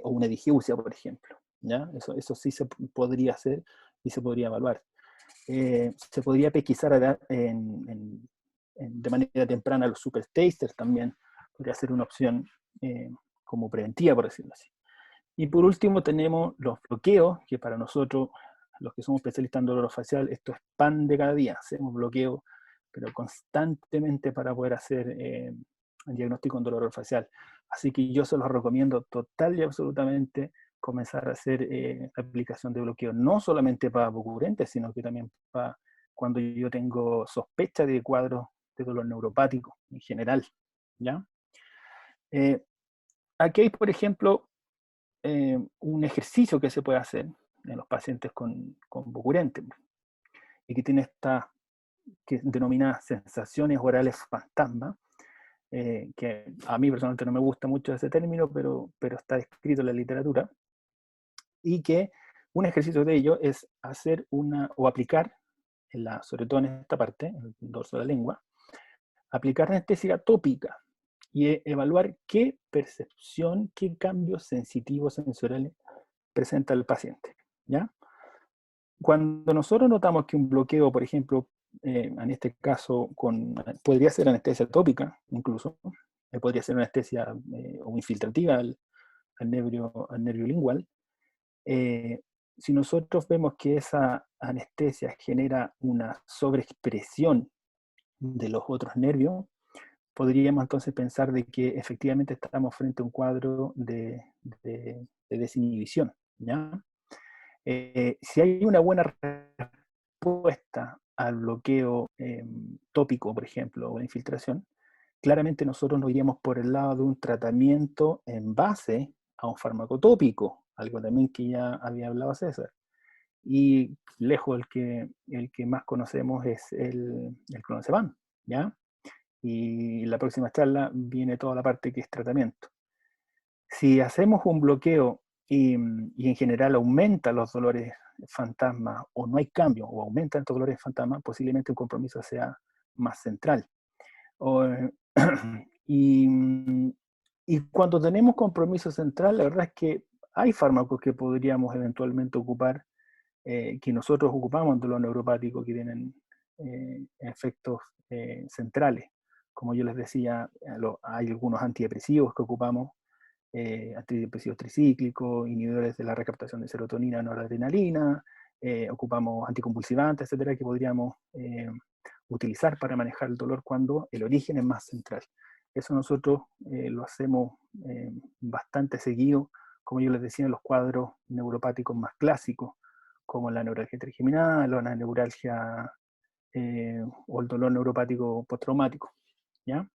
o una digeusia, por ejemplo. ¿Ya? Eso sí se podría hacer y se podría evaluar. Se podría pesquisar de manera temprana los super tasters también, podría ser una opción como preventiva, por decirlo así. Y por último tenemos los bloqueos, que para nosotros, los que somos especialistas en dolor facial, esto es pan de cada día. Hacemos bloqueo, pero constantemente para poder hacer el diagnóstico en dolor facial. Así que yo se los recomiendo total y absolutamente comenzar a hacer aplicación de bloqueo, no solamente para bucurentes, sino que también para cuando yo tengo sospecha de cuadros de dolor neuropático en general. ¿Ya? Aquí hay, por ejemplo, un ejercicio que se puede hacer en los pacientes con bucurente y que tiene esta que denomina sensaciones orales fantasma, que a mí personalmente no me gusta mucho ese término, pero está escrito en la literatura, y que un ejercicio de ello es hacer o aplicar, sobre todo en esta parte, en el dorso de la lengua, aplicar anestesia tópica y evaluar qué percepción, qué cambios sensitivos sensoriales presenta el paciente. ¿Ya? Cuando nosotros notamos que un bloqueo, por ejemplo, en este caso podría ser anestesia tópica, incluso, podría ser anestesia o infiltrativa al nervio lingual, eh, si nosotros vemos que esa anestesia genera una sobreexpresión de los otros nervios, podríamos entonces pensar de que efectivamente estamos frente a un cuadro de desinhibición. ¿Ya? Si hay una buena respuesta al bloqueo tópico, por ejemplo, o la infiltración, claramente nosotros nos iríamos por el lado de un tratamiento en base a un fármaco tópico, algo también que ya había hablado César. Y lejos el que más conocemos es el clonazepam, ¿ya? Y en la próxima charla viene toda la parte que es tratamiento. Si hacemos un bloqueo y en general aumenta los dolores fantasma o no hay cambio o aumentan estos dolores fantasma, posiblemente un compromiso sea más central. O, y, y cuando tenemos compromiso central, la verdad es que hay fármacos que podríamos eventualmente ocupar, que nosotros ocupamos en dolor neuropático, que tienen efectos centrales. Como yo les decía, hay algunos antidepresivos que ocupamos, antidepresivos tricíclicos, inhibidores de la recaptación de serotonina, noradrenalina, ocupamos anticonvulsivantes, etcétera, que podríamos utilizar para manejar el dolor cuando el origen es más central. Eso nosotros lo hacemos bastante seguido, como yo les decía, en los cuadros neuropáticos más clásicos, como la neuralgia trigeminal o la neuralgia o el dolor neuropático postraumático. ¿Ya?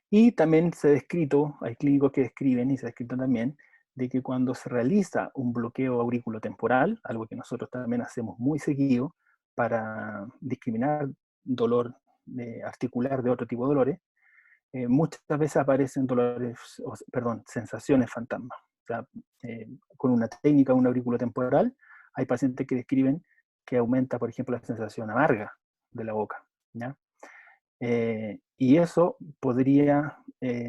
Y también se ha descrito, hay clínicos que describen, y se ha descrito también, de que cuando se realiza un bloqueo auriculotemporal, algo que nosotros también hacemos muy seguido para discriminar dolor articular de otro tipo de dolores, muchas veces aparecen dolores, perdón, sensaciones fantasma. O sea, con una técnica, un aurículo temporal, hay pacientes que describen que aumenta, por ejemplo, la sensación amarga de la boca, ¿ya? Y eso podría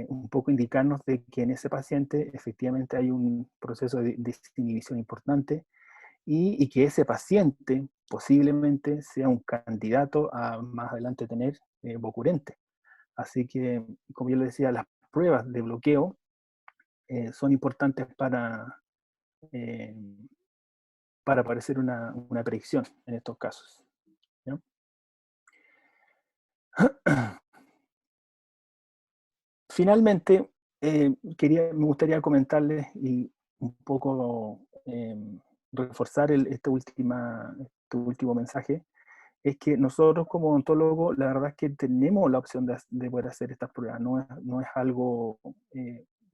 un poco indicarnos de que en ese paciente efectivamente hay un proceso de desinhibición importante y que ese paciente posiblemente sea un candidato a más adelante tener bocurente. Así que, como yo le decía, las pruebas de bloqueo son importantes eh, para parecer una predicción en estos casos, ¿no? Finalmente, me gustaría comentarles y un poco reforzar este último mensaje, es que nosotros como odontólogos, la verdad es que tenemos la opción de poder hacer estas pruebas. No es algo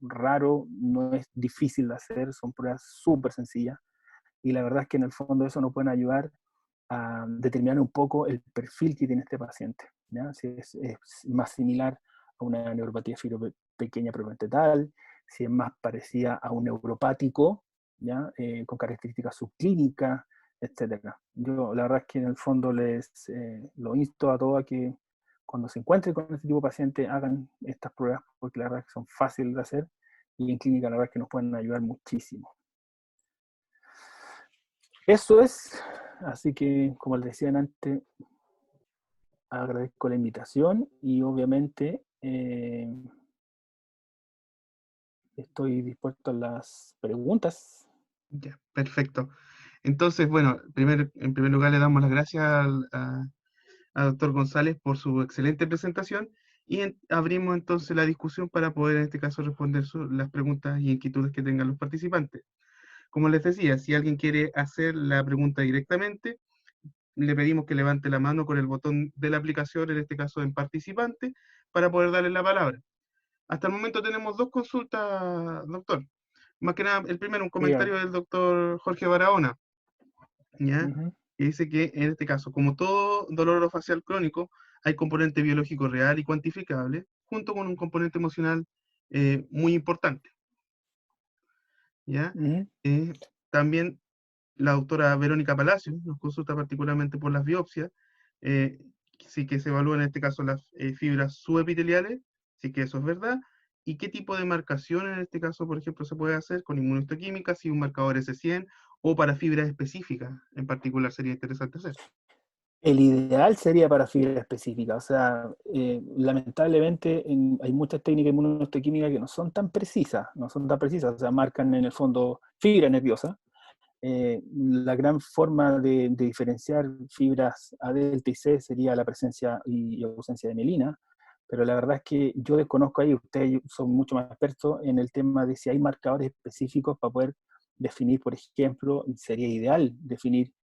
raro, no es difícil de hacer, son pruebas súper sencillas. Y la verdad es que en el fondo eso nos puede ayudar a determinar un poco el perfil que tiene este paciente, ¿ya? Si es más similar a una neuropatía pequeña propentetal, si es más parecida a un neuropático, ¿ya? Con características subclínicas, etcétera. Yo la verdad es que en el fondo lo insto a todos a que cuando se encuentren con este tipo de paciente hagan estas pruebas, porque la verdad es que son fáciles de hacer y en clínica la verdad es que nos pueden ayudar muchísimo. Eso es, así que como les decía antes, agradezco la invitación y obviamente estoy dispuesto a las preguntas. Ya, perfecto. Entonces, bueno, en primer lugar le damos las gracias al doctor González por su excelente presentación y abrimos entonces la discusión para poder en este caso responder las preguntas y inquietudes que tengan los participantes. Como les decía, si alguien quiere hacer la pregunta directamente, le pedimos que levante la mano con el botón de la aplicación, en este caso en participante, para poder darle la palabra. Hasta el momento tenemos dos consultas, doctor. Más que nada, el primero, un Dígame. comentario del doctor Jorge Barahona, ¿ya? Ujú, Que dice que en este caso, como todo dolor orofacial crónico, hay componente biológico real y cuantificable, junto con un componente emocional muy importante, ¿ya? ujú. Eh, También la doctora Verónica Palacio nos consulta particularmente por las biopsias, eh, sí que se evalúan en este caso las fibras subepiteliales, sí que eso es verdad, y qué tipo de marcación en este caso, por ejemplo, se puede hacer con inmunohistoquímica, si un marcador S100 o para fibras específicas, en particular sería interesante hacer. El ideal sería para fibra específica, o sea, lamentablemente hay muchas técnicas inmunohistoquímicas que no son tan precisas, o sea, marcan en el fondo fibra nerviosa. La gran forma de diferenciar fibras A, delta y C sería la presencia y ausencia de mielina, pero la verdad es que yo desconozco ahí, ustedes son mucho más expertos en el tema de si hay marcadores específicos para poder definir, por ejemplo, sería ideal definir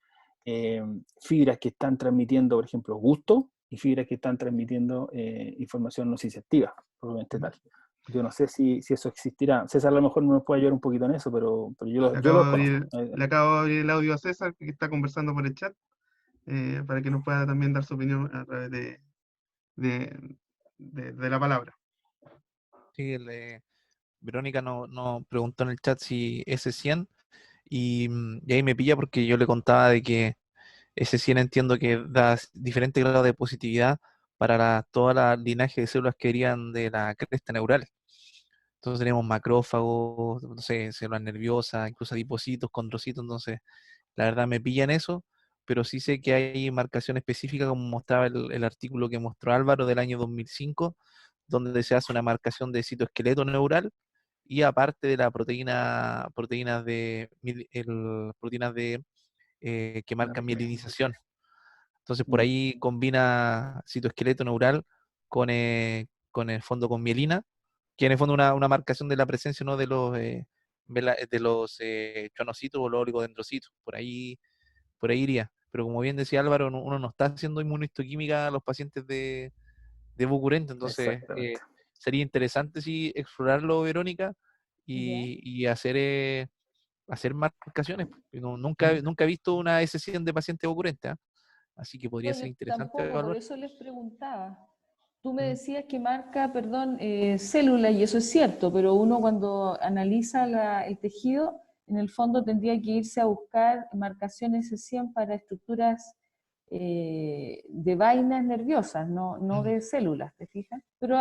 eh, fibras que están transmitiendo, por ejemplo, gusto y fibras que están transmitiendo información nociceptiva, probablemente tal. Yo no sé si eso existirá. César a lo mejor nos puede ayudar un poquito en eso, pero yo, Le yo acabo lo de conozco. le acabo de abrir el audio a César, que está conversando por el chat, para que nos pueda también dar su opinión a través de, de la palabra. Sí, Verónica nos preguntó en el chat si S100 y ahí me pilla porque yo le contaba de que S100 entiendo que da diferentes grados de positividad para toda la linaje de células que irían de la cresta neural. Entonces tenemos macrófagos, no sé, células nerviosas, incluso adipocitos, condrocitos, entonces la verdad me pilla en eso, pero sí sé que hay marcación específica como mostraba el artículo que mostró Álvaro del año 2005, donde se hace una marcación de citoesqueleto neural y aparte de la proteínas de que marcan mielinización. Entonces por Mm, ahí combina citoesqueleto neural con el fondo con mielina, que en el fondo una marcación de la presencia, ¿no?, de los chonocitos o los oligodendrocitos. Por ahí iría. Pero como bien decía Álvaro, uno no está haciendo inmunohistoquímica a los pacientes de Bucurente, entonces exactamente. sería interesante sí explorarlo, Verónica, Ya. y hacer marcaciones. Mm. Nunca he visto una S100 de paciente Bucurente, ¿ah? Así que podría No, ser yo interesante tampoco, por evaluar. eso les preguntaba. tú me decías que marca, perdón, células, y eso es cierto, pero uno cuando analiza el tejido, en el fondo tendría que irse a buscar marcaciones S100 para estructuras de vainas nerviosas, no de células, ¿te fijas? Pero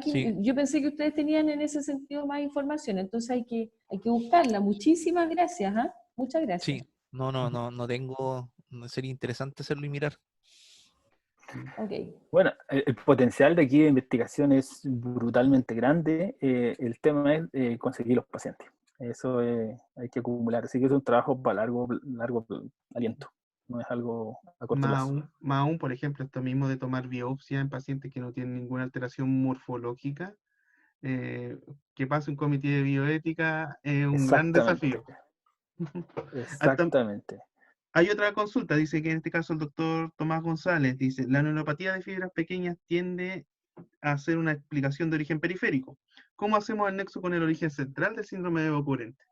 Sí, yo pensé que ustedes tenían en ese sentido más información, entonces hay que buscarla. Muchísimas gracias, ¿ah? Muchas gracias. sí. No tengo. No sería interesante hacerlo y mirar. Ok. Bueno, el potencial de aquí de investigación es brutalmente grande. El tema es conseguir los pacientes. Eso hay que acumular. Así que es un trabajo para largo aliento. No es algo a corto plazo. Más aún, por ejemplo, esto mismo de tomar biopsia en pacientes que no tienen ninguna alteración morfológica, que pase un comité de bioética es un gran Exactamente. desafío. Exactamente. Hay otra consulta, dice que en este caso el doctor Tomás González dice, la neuropatía de fibras pequeñas tiende a ser una explicación de origen periférico. ¿Cómo hacemos el nexo con el origen central del síndrome de Boccurente?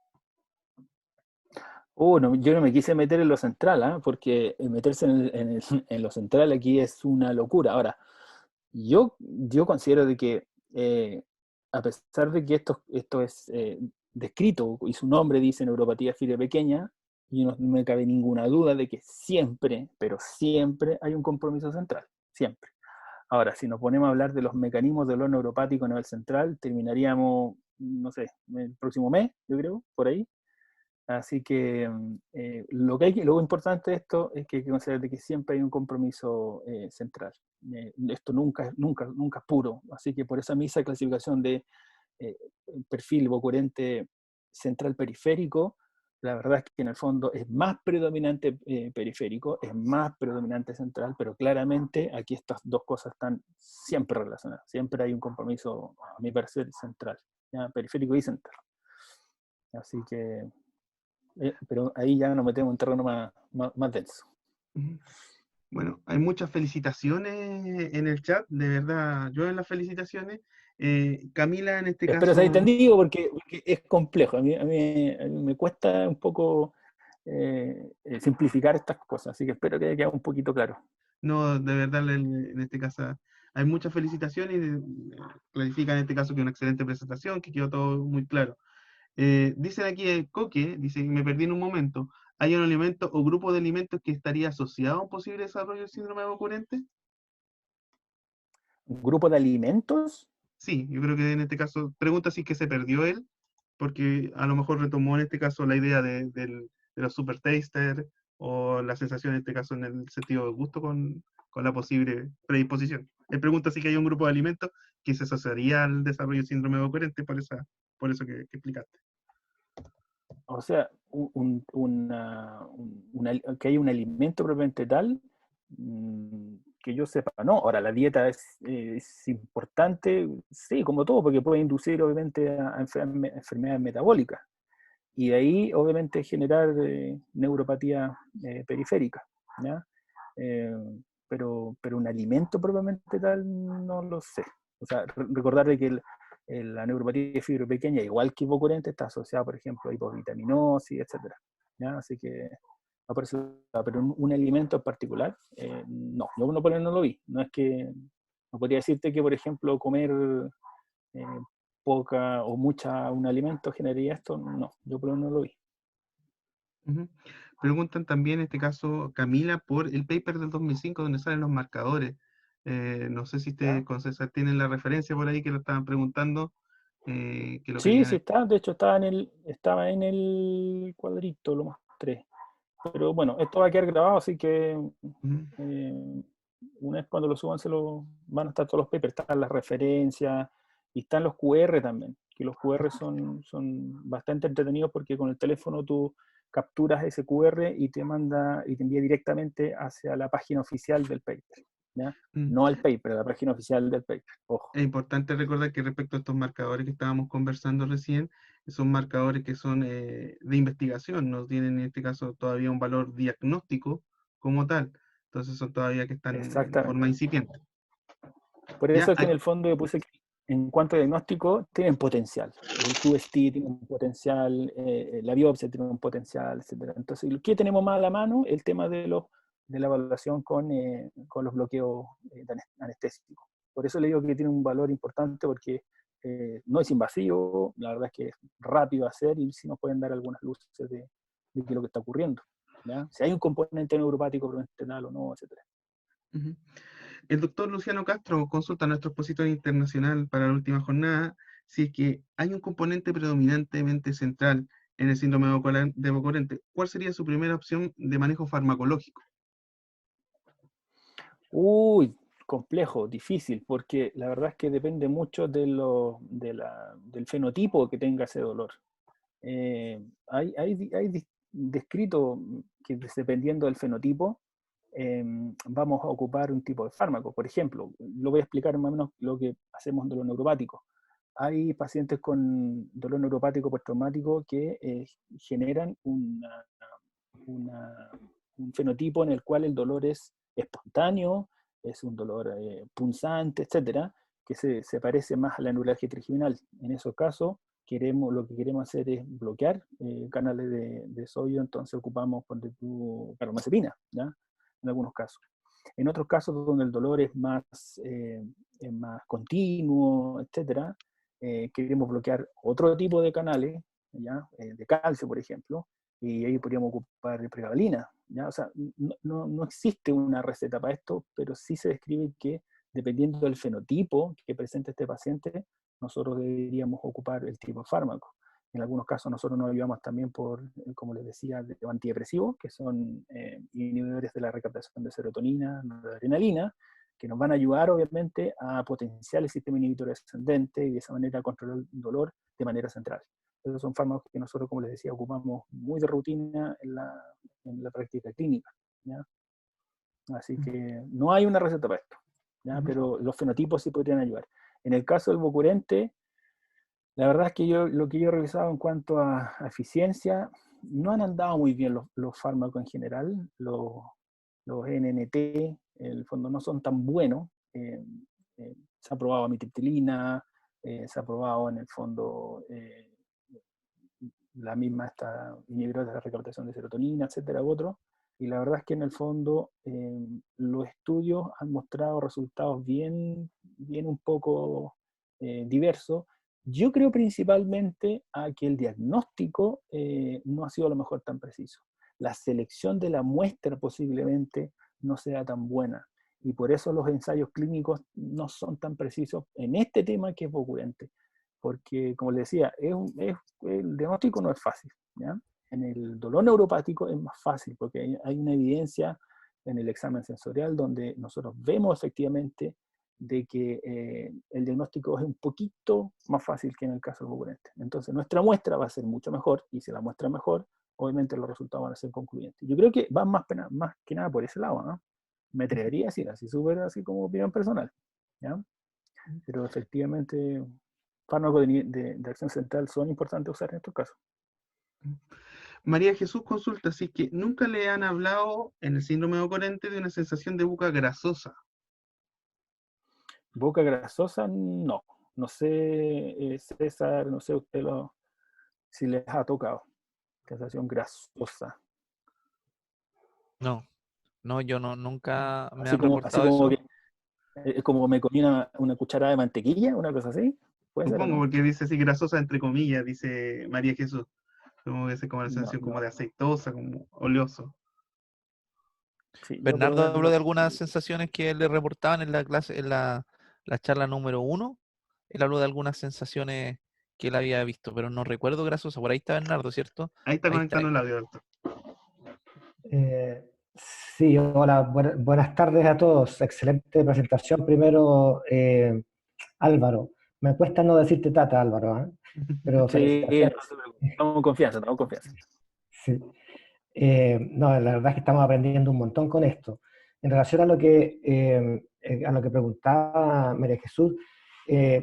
No, yo no me quise meter en lo central, ¿ah? Porque meterse en lo central aquí es una locura. Ahora, yo considero de que a pesar de que esto es descrito y su nombre dice neuropatía fibra pequeña, y no me cabe ninguna duda de que siempre, pero siempre hay un compromiso central, siempre. Ahora, si nos ponemos a hablar de los mecanismos del dolor neuropático a nivel central, terminaríamos, no sé, el próximo mes, yo creo, por ahí. Así que lo importante de esto es que hay que considerar de que siempre hay un compromiso central. Esto nunca es puro. Así que por eso a mí esa clasificación de eh, perfil Boccurente central periférico, la verdad es que en el fondo es más predominante periférico, es más predominante central, pero claramente aquí estas dos cosas están siempre relacionadas. Siempre hay un compromiso, a mi parecer, central, ¿ya? Periférico y central. Así que pero ahí ya nos metemos en un terreno más denso. Bueno, hay muchas felicitaciones en el chat, de verdad, yo en las felicitaciones. Camila, en este Espero se haya caso, entendido porque es complejo. A mí me cuesta un poco simplificar estas cosas, así que espero que haya quedado un poquito claro. no, de verdad, en este caso hay muchas felicitaciones y clarifica en este caso que una excelente presentación, que quedó todo muy claro. Dicen aquí, Coque, dice, me perdí en un momento, ¿hay un alimento o grupo de alimentos que estaría asociado a un posible desarrollo del síndrome de Boccurente? ¿Un grupo de alimentos? Sí, yo creo que en este caso, pregunta si es que se perdió él, porque a lo mejor retomó en este caso la idea de los super taster o la sensación en este caso en el sentido de gusto con la posible predisposición. Él pregunta si que hay un grupo de alimentos que se asociaría al desarrollo del síndrome de Boccurente por eso que explicaste. O sea, que hay un alimento propiamente tal, que yo sepa, no. Ahora, la dieta es importante, sí, como todo, porque puede inducir obviamente a enfermedades metabólicas. Y de ahí, obviamente, generar neuropatía periférica, ¿ya? Eh, pero un alimento propiamente tal, no lo sé. O sea, recordar de que la neuropatía de fibra pequeña, igual que Boccurente, está asociada, por ejemplo, a hipovitaminosis, etcétera, ¿ya? Así que, va por ese lado. Pero un alimento en particular, no, yo no, no lo vi. No es que, no podría decirte que, por ejemplo, comer eh, poca o mucha un alimento generaría esto, no, yo por lo menos no lo vi. Ujú. Preguntan también en este caso, Camila, por el paper del 2005 donde salen los marcadores. No sé si ustedes ¿Ya? con César tienen la referencia por ahí que lo estaban preguntando, que lo Sí, sí querían. está, de hecho estaba en el cuadrito, lo mostré. Pero bueno, esto va a quedar grabado, así que Ujú. una vez cuando lo suban van a estar todos los papers, están las referencias y están los QR también, que los QR son bastante entretenidos porque con el teléfono tú capturas ese QR y te envía directamente hacia la página oficial del paper, ¿ya? Mm. No al paper, a la página oficial del paper, ojo. Es importante recordar que respecto a estos marcadores que estábamos conversando recién, son marcadores que son de investigación, no tienen en este caso todavía un valor diagnóstico como tal. Entonces son todavía que están en forma Exactamente. incipiente. Por Ya, eso es que en el fondo yo puse que en cuanto a diagnóstico tienen potencial. El QST tiene un potencial, la biopsia tiene un potencial, etcétera. Entonces, ¿qué tenemos más a la mano? El tema de la evaluación con los bloqueos anestésicos. Por eso le digo que tiene un valor importante porque no es invasivo, la verdad es que es rápido de hacer y sí nos pueden dar algunas luces de qué es lo que está ocurriendo, ¿ya? Si hay un componente neuropático proentenal o no, etc. Ujú. El doctor Luciano Castro consulta a nuestro expositor internacional para la última jornada si es que hay un componente predominantemente central en el síndrome de Bocorente. ¿Cuál sería su primera opción de manejo farmacológico? Uy, complejo, difícil, porque la verdad es que depende mucho del fenotipo que tenga ese dolor. Hay descrito que dependiendo del fenotipo, vamos a ocupar un tipo de fármaco. Por ejemplo, lo voy a explicar más o menos lo que hacemos en dolor neuropático. Hay pacientes con dolor neuropático postraumático que generan un fenotipo en el cual el dolor es espontáneo, es un dolor punzante, etcétera, que se parece más a la neuralgia trigeminal. En esos casos, lo que queremos hacer es bloquear canales de sodio, entonces ocupamos carbamazepina, ¿ya? En algunos casos. En otros casos donde el dolor es más continuo, etcétera, queremos bloquear otro tipo de canales, ¿ya? De calcio, por ejemplo, y ahí podríamos ocupar pregabalina, ¿ya? O sea, no existe una receta para esto, pero sí se describe que dependiendo del fenotipo que presenta este paciente, nosotros deberíamos ocupar el tipo de fármaco. En algunos casos nosotros nos ayudamos también por, como les decía, de antidepresivos, que son inhibidores de la recaptación de serotonina, de adrenalina, que nos van a ayudar obviamente a potenciar el sistema inhibitorio ascendente y de esa manera controlar el dolor de manera central. Esos son fármacos que nosotros, como les decía, ocupamos muy de rutina en la práctica clínica, ¿ya? Así que no hay una receta para esto, ¿ya? Pero los fenotipos sí podrían ayudar. En el caso del Bocurente, la verdad es que lo que yo he revisado en cuanto a eficiencia, no han andado muy bien los fármacos en general, los NNT, en el fondo no son tan buenos. Se ha probado amitriptilina, se ha probado en el fondo la misma inhibidores de la recaptación de serotonina, etcétera, u otros. Y la verdad es que en el fondo los estudios han mostrado resultados bien un poco diversos. Yo creo principalmente a que el diagnóstico no ha sido a lo mejor tan preciso. La selección de la muestra posiblemente no sea tan buena. Y por eso los ensayos clínicos no son tan precisos en este tema que es ocurrente. Porque, como les decía, el diagnóstico no es fácil, ¿ya? En el dolor neuropático es más fácil, porque hay una evidencia en el examen sensorial donde nosotros vemos efectivamente de que el diagnóstico es un poquito más fácil que en el caso del Bocurente. Entonces nuestra muestra va a ser mucho mejor, y si la muestra es mejor, obviamente los resultados van a ser concluyentes. Yo creo que van más que nada por ese lado, ¿no? Me atrevería a decir, así súper así como opinión personal, ¿ya? Pero efectivamente fármacos de acción central son importantes usar en estos casos. María Jesús consulta si es que nunca le han hablado en el síndrome de Bocorente de una sensación de boca grasosa. Boca grasosa, no. No sé, César, no sé si les ha tocado. Sensación grasosa. No, yo nunca me Así han como reportado que eso. como me comí una cucharada de mantequilla, una cosa así. ¿Puede ser o Supongo, no? porque dice así grasosa entre comillas, dice María Jesús. Como que es como la sensación como de aceitosa, como oleoso. Sí, yo por lo Bernardo menos habló de algunas sensaciones que le reportaban en la clase, la charla número 1. Él habló de algunas sensaciones que él había visto, pero no recuerdo grasosa. Por ahí está Bernardo, ¿cierto? Ahí está Ahí está conectando él. el audio, doctor. Sí, hola, buenas tardes a todos. Excelente presentación. Primero, Álvaro. Me cuesta no decirte tata, Álvaro, ¿eh? Pero Sí, felicitaciones. estamos confianza, estamos confianza. Sí. No, la verdad es que estamos aprendiendo un montón con esto. En relación a lo que preguntaba María Jesús,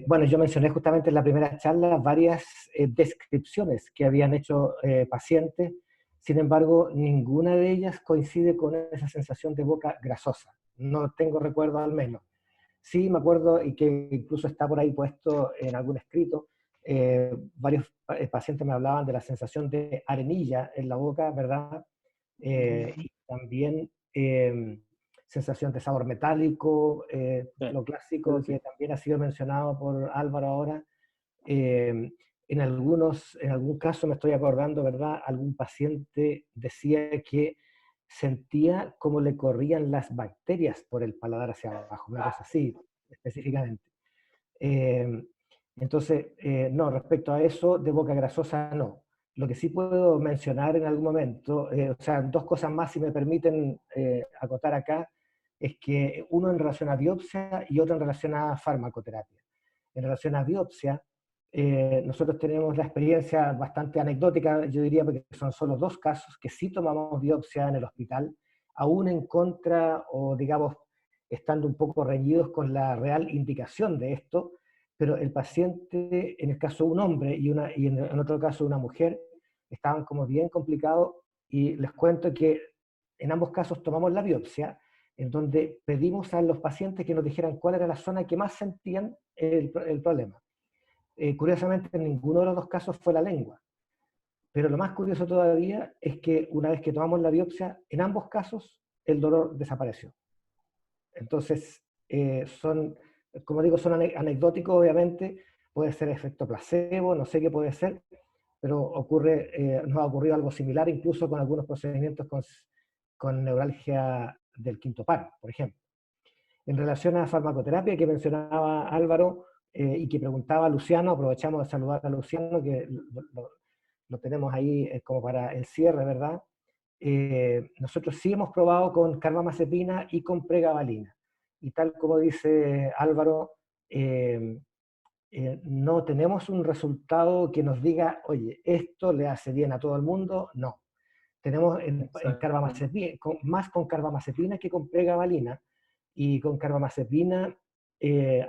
bueno, yo mencioné justamente en la primera charla varias descripciones que habían hecho pacientes. Sin embargo, ninguna de ellas coincide con esa sensación de boca grasosa. No tengo recuerdo al menos. Sí, me acuerdo, y que incluso está por ahí puesto en algún escrito, varios pacientes me hablaban de la sensación de arenilla en la boca, ¿verdad? Y también sensación de sabor metálico, Sí, lo clásico sí. que también ha sido mencionado por Álvaro ahora. En algún caso me estoy acordando, ¿verdad? Algún paciente decía que sentía como le corrían las bacterias por el paladar hacia abajo, una cosa así específicamente. Eh, entonces, no, respecto a eso, de boca grasosa no. Lo que sí puedo mencionar en algún momento, o sea, dos cosas más, si me permiten acotar acá, es que uno en relación a biopsia y otro en relación a farmacoterapia. En relación a biopsia, nosotros tenemos la experiencia bastante anecdótica, yo diría, porque son solo 2 casos que sí tomamos biopsia en el hospital, aún en contra o, digamos, estando un poco reñidos con la real indicación de esto, pero el paciente, en el caso de un hombre y en otro caso de una mujer, estaban como bien complicados y les cuento que en ambos casos tomamos la biopsia, en donde pedimos a los pacientes que nos dijeran cuál era la zona que más sentían el problema. Curiosamente, en ninguno de los 2 casos fue la lengua, pero lo más curioso todavía es que una vez que tomamos la biopsia, en ambos casos el dolor desapareció. Entonces, como digo, son anecdóticos, obviamente, puede ser efecto placebo, no sé qué puede ser, pero nos ha ocurrido algo similar incluso con algunos procedimientos con neuralgia del quinto par, por ejemplo. En relación a farmacoterapia que mencionaba Álvaro y que preguntaba Luciano, aprovechamos de saludar a Luciano, que lo tenemos ahí como para el cierre, ¿verdad? Nosotros sí hemos probado con carbamazepina y con pregabalina. Y tal como dice Álvaro, no tenemos un resultado que nos diga, oye, esto le hace bien a todo el mundo. No. Tenemos en carbamazepina, más con carbamazepina que con pregabalina. Y con carbamazepina,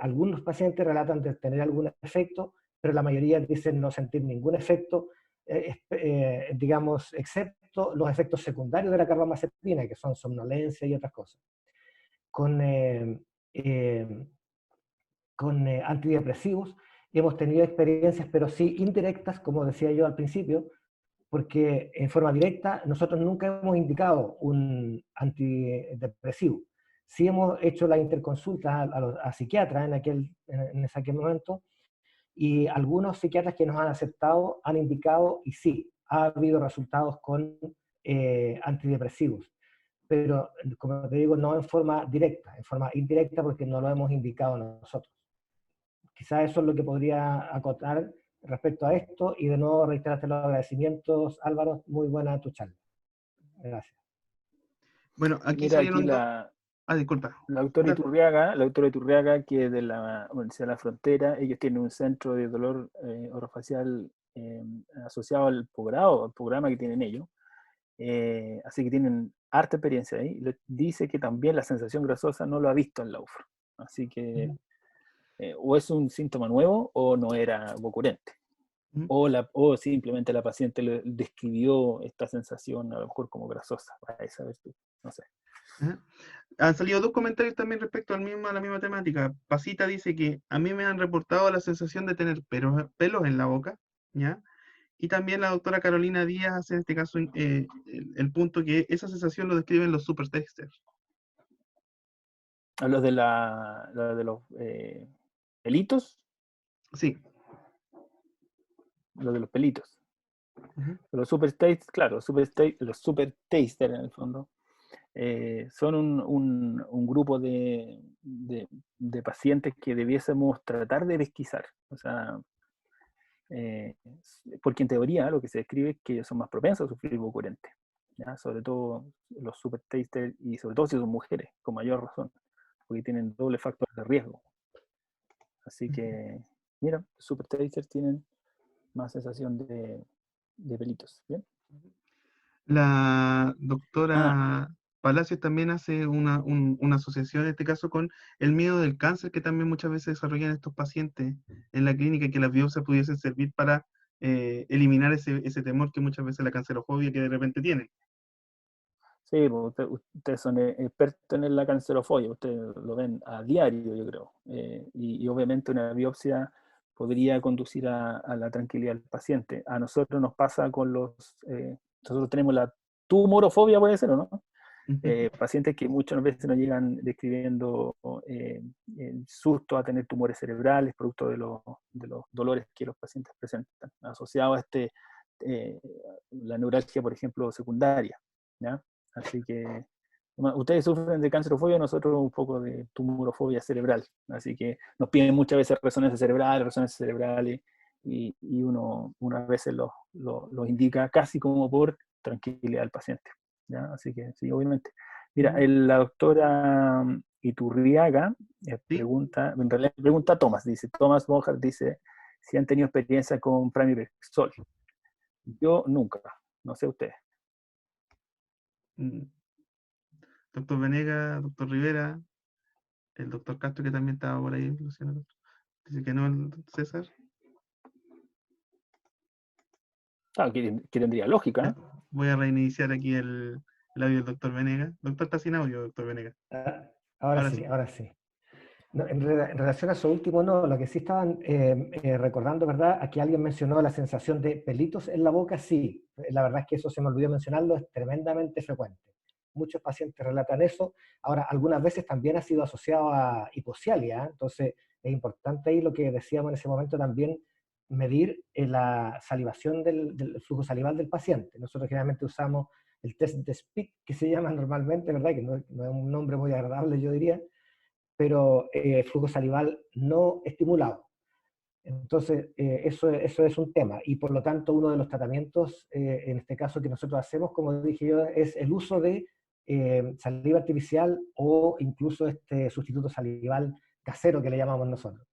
algunos pacientes relatan de tener algún efecto, pero la mayoría dicen no sentir ningún efecto, digamos, excepto los efectos secundarios de la carbamazepina, que son somnolencia y otras cosas. Con, antidepresivos hemos tenido experiencias, pero sí indirectas, como decía yo al principio, porque en forma directa nosotros nunca hemos indicado un antidepresivo. Sí hemos hecho la interconsulta a psiquiatras en aquel momento, y algunos psiquiatras que nos han aceptado han indicado, y sí, ha habido resultados con antidepresivos, pero como te digo, no en forma directa, en forma indirecta porque no lo hemos indicado nosotros. Quizás eso es lo que podría acotar respecto a esto, y de nuevo reiterarte los agradecimientos, Álvaro, muy buena tu charla. Gracias. Bueno, aquí Mira, aquí salieron dos. Ah, disculpa. la doctora Iturriaga, que es de la Universidad de la Frontera, ellos tienen un centro de dolor orofacial asociado al posgrado, al programa que tienen ellos, así que tienen harta experiencia ahí. Dice que también la sensación grasosa no lo ha visto en la UFRO, así que o es un síntoma nuevo o no era ocurrente. O simplemente la paciente le describió esta sensación a lo mejor como grasosa, para saber tú, no sé. Han salido 2 comentarios también respecto a la misma temática. Pasita dice que a mí me han reportado la sensación de tener pelos en la boca, ¿ya? Y también la doctora Carolina Díaz hace en este caso el punto que esa sensación lo describen los super testers. Los de los pelitos. Sí. Los de los pelitos. Los super taste, claro, los super taster en el fondo, son un grupo de pacientes que debiésemos tratar de pesquisar. O sea, porque en teoría lo que se describe es que ellos son más propensos a sufrir hipocoherente, ¿ya? Sobre todo los super taster, y sobre todo si son mujeres, con mayor razón, porque tienen doble factor de riesgo. Así que, mira, los super tasters tienen más sensación de pelitos. ¿Bien? La doctora Palacios también hace una asociación en este caso con el miedo del cáncer que también muchas veces desarrollan estos pacientes en la clínica, que las biopsias pudiesen servir para eliminar ese temor que muchas veces la cancerofobia que de repente tienen. Sí, pues ustedes son expertos en la cancerofobia, ustedes lo ven a diario, yo creo. Y obviamente una biopsia podría conducir a la tranquilidad del paciente. A nosotros nos pasa con nosotros tenemos la tumorofobia, puede ser, ¿o no? Ujú. Pacientes que muchas veces nos llegan describiendo susto a tener tumores cerebrales, producto de los dolores que los pacientes presentan, asociados a eh, la neuralgia, por ejemplo, secundaria, ¿ya? Así que ustedes sufren de cancerofobia, nosotros un poco de tumorofobia cerebral, así que nos piden muchas veces resonancias cerebrales, y uno a veces los indica casi como por tranquilidad al paciente, ¿ya? Así que sí, obviamente. Mira, Mm, la doctora Iturriaga sí, pregunta, en realidad pregunta a Tomás, dice, Tomás Mojar dice si han tenido experiencia con Pramipexol. Yo nunca, no sé ustedes. mm, doctor Venega, doctor Rivera, el doctor Castro que también estaba por ahí, Luciano Castro. Dice que no, el César. Claro, que tendría lógica, Ya, ¿eh? voy a reiniciar aquí el audio del doctor Venega. Doctor, está sin audio, doctor Venega. Ah, ahora Ahora sí, sí. ahora sí. No, en relación a eso último, no, lo que sí estaban recordando, ¿verdad? Aquí alguien mencionó la sensación de pelitos en la boca, sí. La verdad es que eso se me olvidó mencionarlo, es tremendamente frecuente. Muchos pacientes relatan eso. Ahora, algunas veces también ha sido asociado a hipocialia, ¿eh? Entonces es importante ahí lo que decíamos en ese momento también, medir la salivación del flujo salival del paciente. Nosotros generalmente usamos el test de SPIC, que se llama normalmente, ¿verdad? Que no es un nombre muy agradable, yo diría, pero flujo salival no estimulado. Entonces, eso es un tema. Y por lo tanto, uno de los tratamientos, en este caso que nosotros hacemos, como dije yo, es el uso de saliva artificial o incluso este sustituto salival casero que le llamamos nosotros.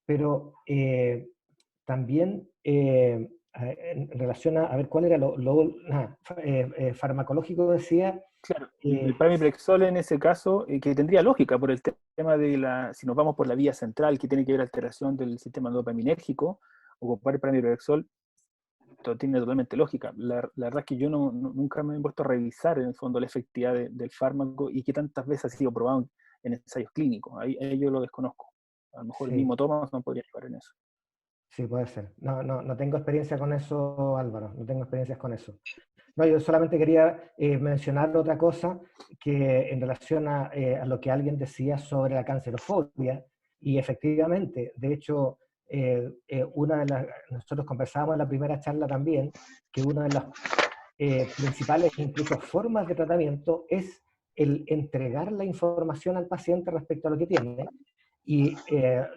Pero también en relación a ver cuál era farmacológico, decía, Claro, el Pramipexol en ese caso, que tendría lógica por el tema de si nos vamos por la vía central, que tiene que ver alteración del sistema dopaminérgico, ocupar el Pramipexol tiene totalmente lógica. La verdad es que yo nunca me he puesto a revisar en el fondo la efectividad del fármaco y qué tantas veces ha sido probado en ensayos clínicos. Ahí yo lo desconozco. A lo mejor el sí, mismo Thomas no podría ayudar en eso. sí, puede ser. No tengo experiencia con eso, Álvaro, no tengo experiencias con eso. No, yo solamente quería mencionar otra cosa que en relación a lo que alguien decía sobre la cancerofobia, y efectivamente, de hecho, nosotros conversábamos en la primera charla también, que una de las principales incluso formas de tratamiento es el entregar la información al paciente respecto a lo que tiene, y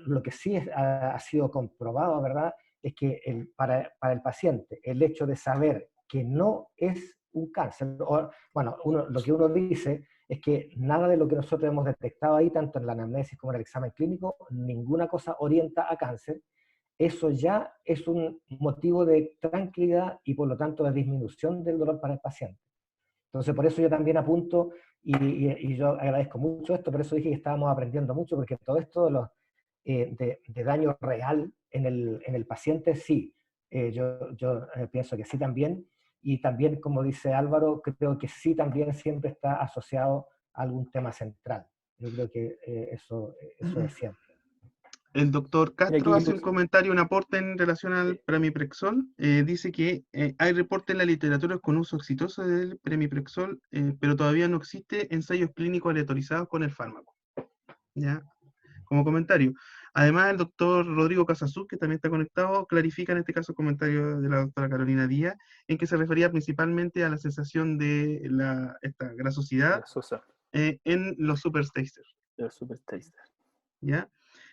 lo que sí ha sido comprobado, ¿verdad?, es que para el paciente el hecho de saber que no es un cáncer, bueno, lo que uno dice es que nada de lo que nosotros hemos detectado ahí, tanto en la anamnesis como en el examen clínico, ninguna cosa orienta a cáncer. Eso ya es un motivo de tranquilidad y por lo tanto de disminución del dolor para el paciente. Entonces, por eso yo también apunto, y yo agradezco mucho esto, por eso dije que estábamos aprendiendo mucho, porque todo esto de daño real en el paciente, sí, yo pienso que sí también, y también, como dice Álvaro, creo que sí también siempre está asociado a algún tema central. Yo creo que eso es cierto. El doctor Mira, Castro aquí hace un comentario, un aporte en relación al Pramipexol. Dice que hay reportes en la literatura con uso exitoso del Pramipexol, pero todavía no existe ensayos clínicos aleatorizados con el fármaco. ¿Ya? Como comentario. Además, el doctor Rodrigo Casasú, que también está conectado, clarifica en este caso el comentario de la doctora Carolina Díaz, en que se refería principalmente a la sensación de esta grasosidad la Sosa, en los supertasters. el Super Taster. ¿Ya? Ya,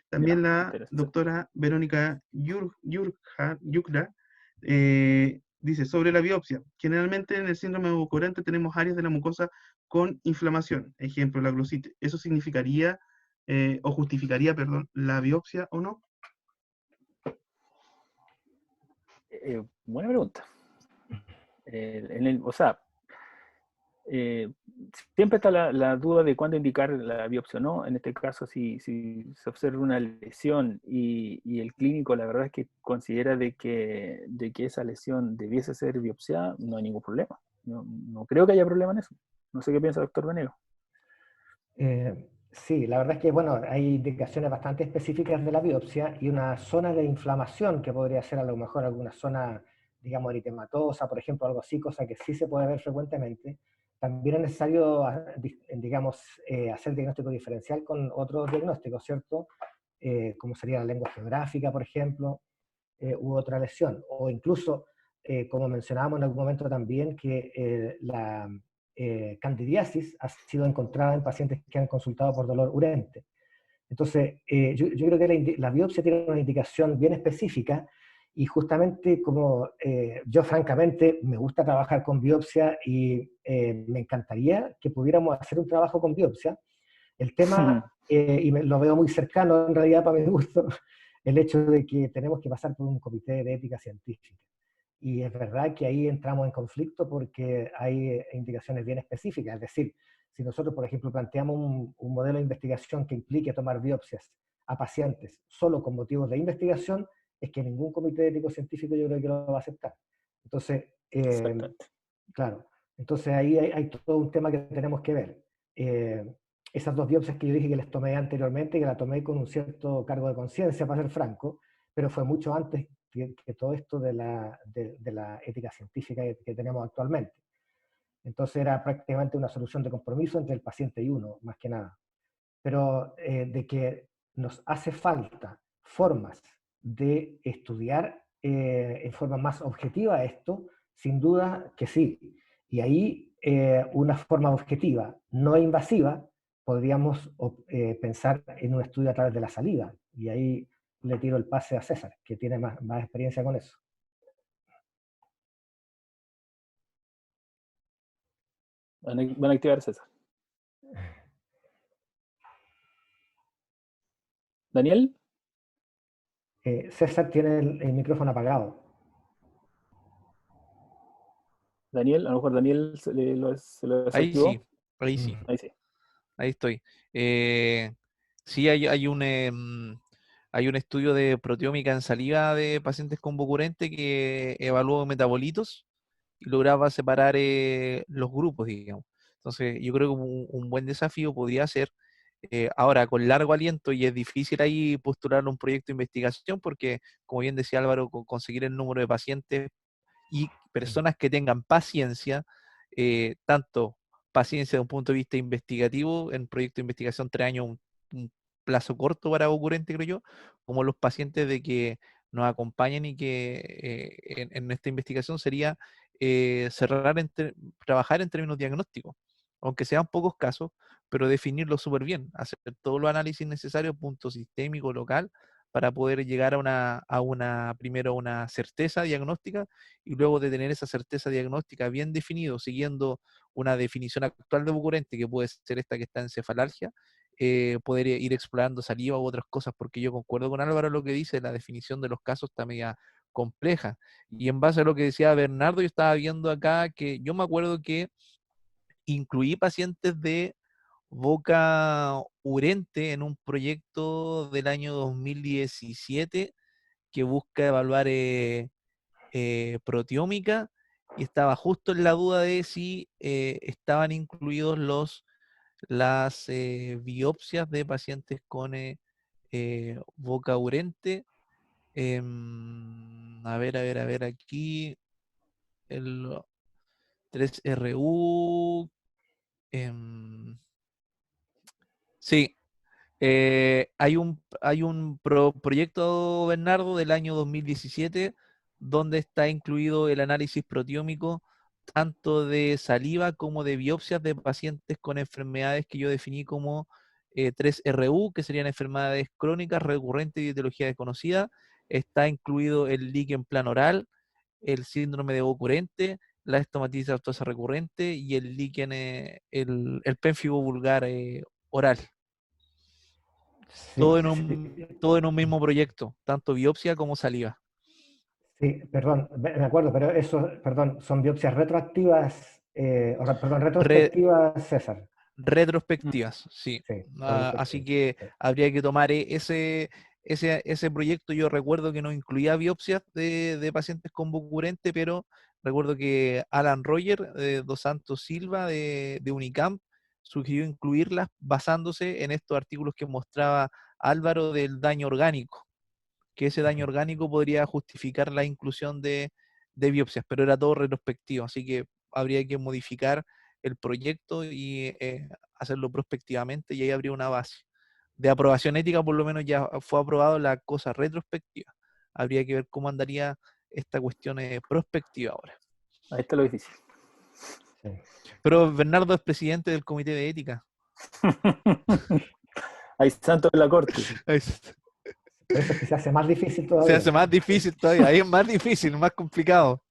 También la interesante. doctora Verónica Yucra dice sobre la biopsia. Generalmente en el síndrome bucorense tenemos áreas de la mucosa con inflamación, ejemplo, la glosite. ¿Eso significaría o justificaría, perdón, la biopsia o no? Buena pregunta. O sea, siempre está la duda de cuándo indicar la biopsia o no. En este caso, si se observa una lesión y el clínico la verdad es que considera de que esa lesión debiese ser biopsiada, no hay ningún problema. No creo que haya problema en eso. No sé qué piensa el doctor Venego. Sí, la verdad es que, bueno, hay indicaciones bastante específicas de la biopsia y una zona de inflamación que podría ser a lo mejor alguna zona, digamos, eritematosa, por ejemplo, algo así, cosa que sí se puede ver frecuentemente. también es necesario, digamos, hacer diagnóstico diferencial con otros diagnósticos, ¿cierto? Como sería la lengua geográfica, por ejemplo, u otra lesión. O incluso, como mencionábamos en algún momento también, que la candidiasis ha sido encontrada en pacientes que han consultado por dolor urente. Entonces, yo creo que la biopsia tiene una indicación bien específica y justamente como yo francamente me gusta trabajar con biopsia y me encantaría que pudiéramos hacer un trabajo con biopsia. El tema, y lo veo muy cercano en realidad para mi gusto, el hecho de que tenemos que pasar por un comité de ética científica. Y es verdad que ahí entramos en conflicto porque hay indicaciones bien específicas. Es decir, si nosotros, por ejemplo, planteamos un modelo de investigación que implique tomar biopsias a pacientes solo con motivos de investigación, es que ningún comité ético científico yo creo que lo va a aceptar. Entonces, Exactamente. claro, entonces ahí hay todo un tema que tenemos que ver. Esas dos biopsias que yo dije que les tomé anteriormente, que la tomé con un cierto cargo de conciencia, para ser franco, pero fue mucho antes que todo esto de la ética científica que tenemos actualmente. Entonces era prácticamente una solución de compromiso entre el paciente y uno, más que nada. Pero de que nos hace falta formas de estudiar en forma más objetiva esto, sin duda que sí. Y ahí una forma objetiva, no invasiva, podríamos pensar en un estudio a través de la saliva. Y ahí le tiro el pase a César, que tiene más experiencia con eso. Van a activar César. Daniel, César tiene el micrófono apagado. Daniel, a lo mejor Daniel se lo Ahí sí, desactivó. ahí sí, Ahí sí. ahí estoy. Sí, hay un estudio de proteómica en saliva de pacientes con Bocurente que evaluó metabolitos y lograba separar los grupos, digamos. Entonces, yo creo que un buen desafío podría ser, ahora con largo aliento, y es difícil ahí postular un proyecto de investigación porque, como bien decía Álvaro, conseguir el número de pacientes y personas que tengan paciencia, tanto paciencia de un punto de vista investigativo, en proyecto de investigación 3 años, un plazo corto para Ocurrente, creo yo, como los pacientes de que nos acompañen y que en esta investigación sería trabajar en términos diagnósticos, aunque sean pocos casos, pero definirlo súper bien, hacer todos los análisis necesarios, punto sistémico, local, para poder llegar primero a una certeza diagnóstica y luego de tener esa certeza diagnóstica bien definido, siguiendo una definición actual de Bucurente, que puede ser esta que está en cefalalgia, poder ir explorando saliva u otras cosas, porque yo concuerdo con Álvaro lo que dice, la definición de los casos está media compleja. Y en base a lo que decía Bernardo, yo estaba viendo acá que yo me acuerdo que incluí pacientes de boca urente en un proyecto del año 2017 que busca evaluar proteómica, y estaba justo en la duda de si estaban incluidos las biopsias de pacientes con boca urente. A ver, aquí el 3RU. Sí, hay un proyecto, Bernardo, del año 2017, donde está incluido el análisis proteómico tanto de saliva como de biopsias de pacientes con enfermedades que yo definí como 3RU, que serían enfermedades crónicas, recurrentes y de etiología desconocida. Está incluido el líquen plan oral, el síndrome de Ocurrente, la estomatitis aftosa recurrente y el líquen, el pénfigo vulgar oral. Sí, Todo en sí. un mismo proyecto, tanto biopsia como saliva. Sí, perdón, me acuerdo, pero eso, perdón, son biopsias retroactivas, perdón, Re- retrospectivas, César. retrospectivas, sí. Sí, Así retrospectivas. que Sí. habría que tomar ese proyecto. Yo recuerdo que no incluía biopsias de pacientes con Bucurente, pero recuerdo que Alan Roger, Dos Santos Silva, de Unicamp, sugirió incluirlas basándose en estos artículos que mostraba Álvaro del daño orgánico, que ese daño orgánico podría justificar la inclusión de biopsias, pero era todo retrospectivo, así que habría que modificar el proyecto y hacerlo prospectivamente, y ahí habría una base. De aprobación ética, por lo menos ya fue aprobado la cosa retrospectiva. Habría que ver cómo andaría esta cuestión prospectiva ahora. Ahí está lo difícil. Sí. Pero Bernardo es presidente del comité de ética. Hay santos en la corte. Por eso es que se hace más difícil Se todavía. hace más difícil todavía, ahí es más difícil, más complicado.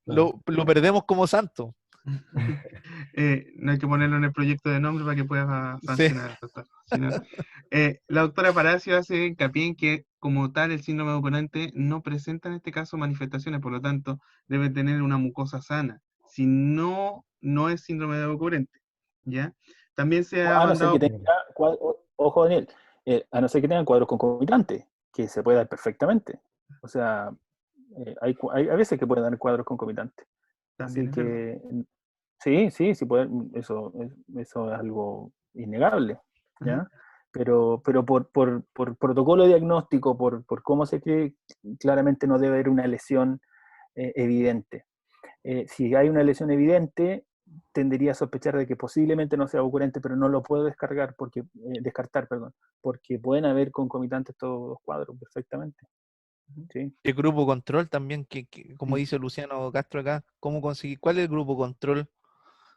Claro. Lo perdemos como santo. No hay que ponerlo en el proyecto de nombre para que pueda Sí. sancionar, doctor. Si no, la doctora Palacio hace hincapié en que, como tal, el síndrome de Ocurrente no presenta en este caso manifestaciones, por lo tanto, debe tener una mucosa sana. Si no, no es síndrome de Ocurrente, ¿ya? También se ha A no ser que mandado... tenga ojo, Daniel, a no ser que tengan cuadros concomitantes, que se puede dar perfectamente. O sea, hay veces que pueden dar cuadros concomitantes. También Así es verdad. que sí pueden, eso es algo innegable, ¿ya? Ajá. Pero por protocolo diagnóstico, por cómo se cree, claramente no debe haber una lesión evidente. Si hay una lesión evidente, tendería a sospechar de que posiblemente no sea ocurrente, pero no lo puedo descartar, porque pueden haber concomitantes todos los cuadros perfectamente. ¿Sí? El grupo control también, como Sí. dice Luciano Castro acá, ¿cómo conseguir? ¿Cuál es el grupo control?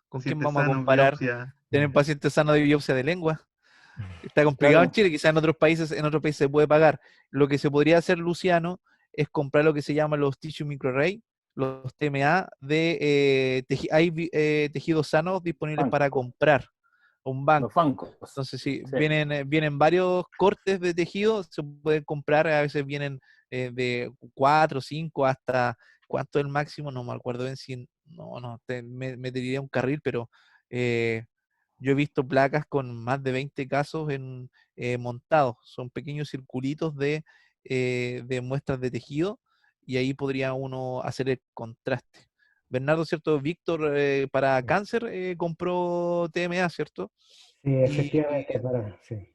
¿Con quién Paciente vamos a sano, comparar? biopsia. ¿Tener pacientes sanos de biopsia de lengua? Está complicado en Claro, Chile, quizás en otros países se puede pagar. Lo que se podría hacer, Luciano, es comprar lo que se llama los tissue microarray, los TMA, hay tejidos sanos disponibles para banco, comprar, un los banco. bancos. Entonces, si Sí. vienen varios cortes de tejido, se pueden comprar, a veces vienen de 4, 5 hasta, ¿cuánto es el máximo? No me acuerdo bien si, me diría un carril, pero yo he visto placas con más de 20 casos montados. Son pequeños circulitos de muestras de tejido, y ahí podría uno hacer el contraste. Bernardo, ¿cierto? Víctor, para cáncer compró TMA, ¿cierto? Sí, Y, efectivamente, sí.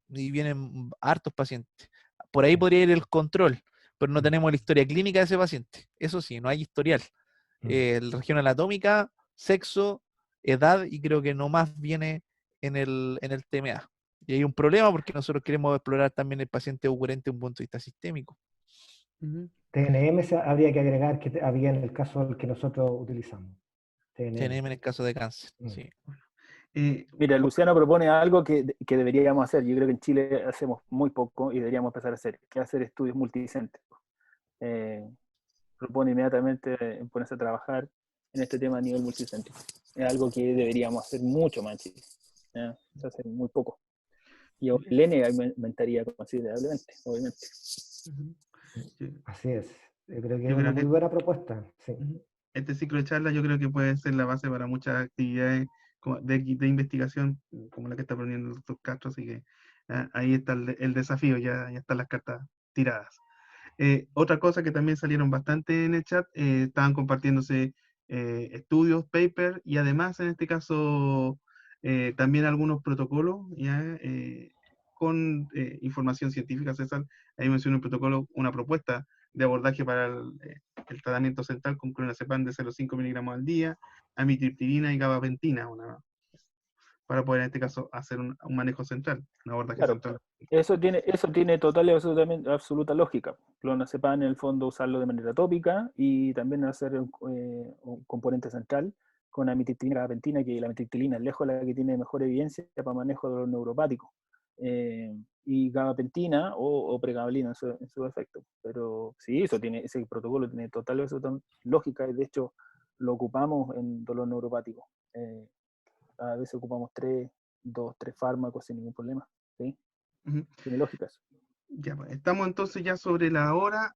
y vienen hartos pacientes. Por ahí podría ir el control, pero no tenemos la historia clínica de ese paciente. Eso sí, no hay historial. La región anatómica, sexo, edad, y creo que no más viene en el TMA. Y hay un problema porque nosotros queremos explorar también el paciente ocurrente desde un punto de vista sistémico. Ujú. TNM habría que agregar que había en el caso del que nosotros utilizamos. TNM. TNM en el caso de cáncer, Mm. sí. Mira, Luciano propone algo que deberíamos hacer. Yo creo que en Chile hacemos muy poco y deberíamos empezar a hacer, que es hacer estudios multicéntricos. Propone inmediatamente ponerse a trabajar en este tema a nivel multicéntrico. Es algo que deberíamos hacer mucho más en Chile. ¿Ya? Se hace muy poco. Y el N aumentaría considerablemente, obviamente. Ujú. Sí. Así es. Yo creo que es Yo una creo muy que buena propuesta. Sí. este ciclo de charlas yo creo que puede ser la base para muchas actividades de investigación como la que está poniendo el doctor Castro, así que ahí está el desafío, ya están las cartas tiradas. Otra cosa que también salieron bastante en el chat, estaban compartiéndose estudios, papers, y además en este caso también algunos protocolos ya, con información científica. César, ahí menciona un protocolo, una propuesta de abordaje para el tratamiento central con clonazepam de 0,5 miligramos al día, amitriptilina y gabapentina, para poder en este caso hacer un manejo central, un abordaje Claro, central. eso tiene total y absoluta lógica. Clonazepam en el fondo usarlo de manera tópica y también hacer un componente central con amitriptilina y gabapentina, que la amitriptilina es lejos la que tiene mejor evidencia para manejo de los neuropáticos. Y gabapentina o pregabalina en su efecto. Pero sí, ese protocolo tiene total y absoluta lógica y de hecho lo ocupamos en dolor neuropático. A veces ocupamos 2, 3 fármacos sin ningún problema. ¿Sí? Ujú. Tiene lógica eso. Ya, pues, estamos entonces ya sobre la hora.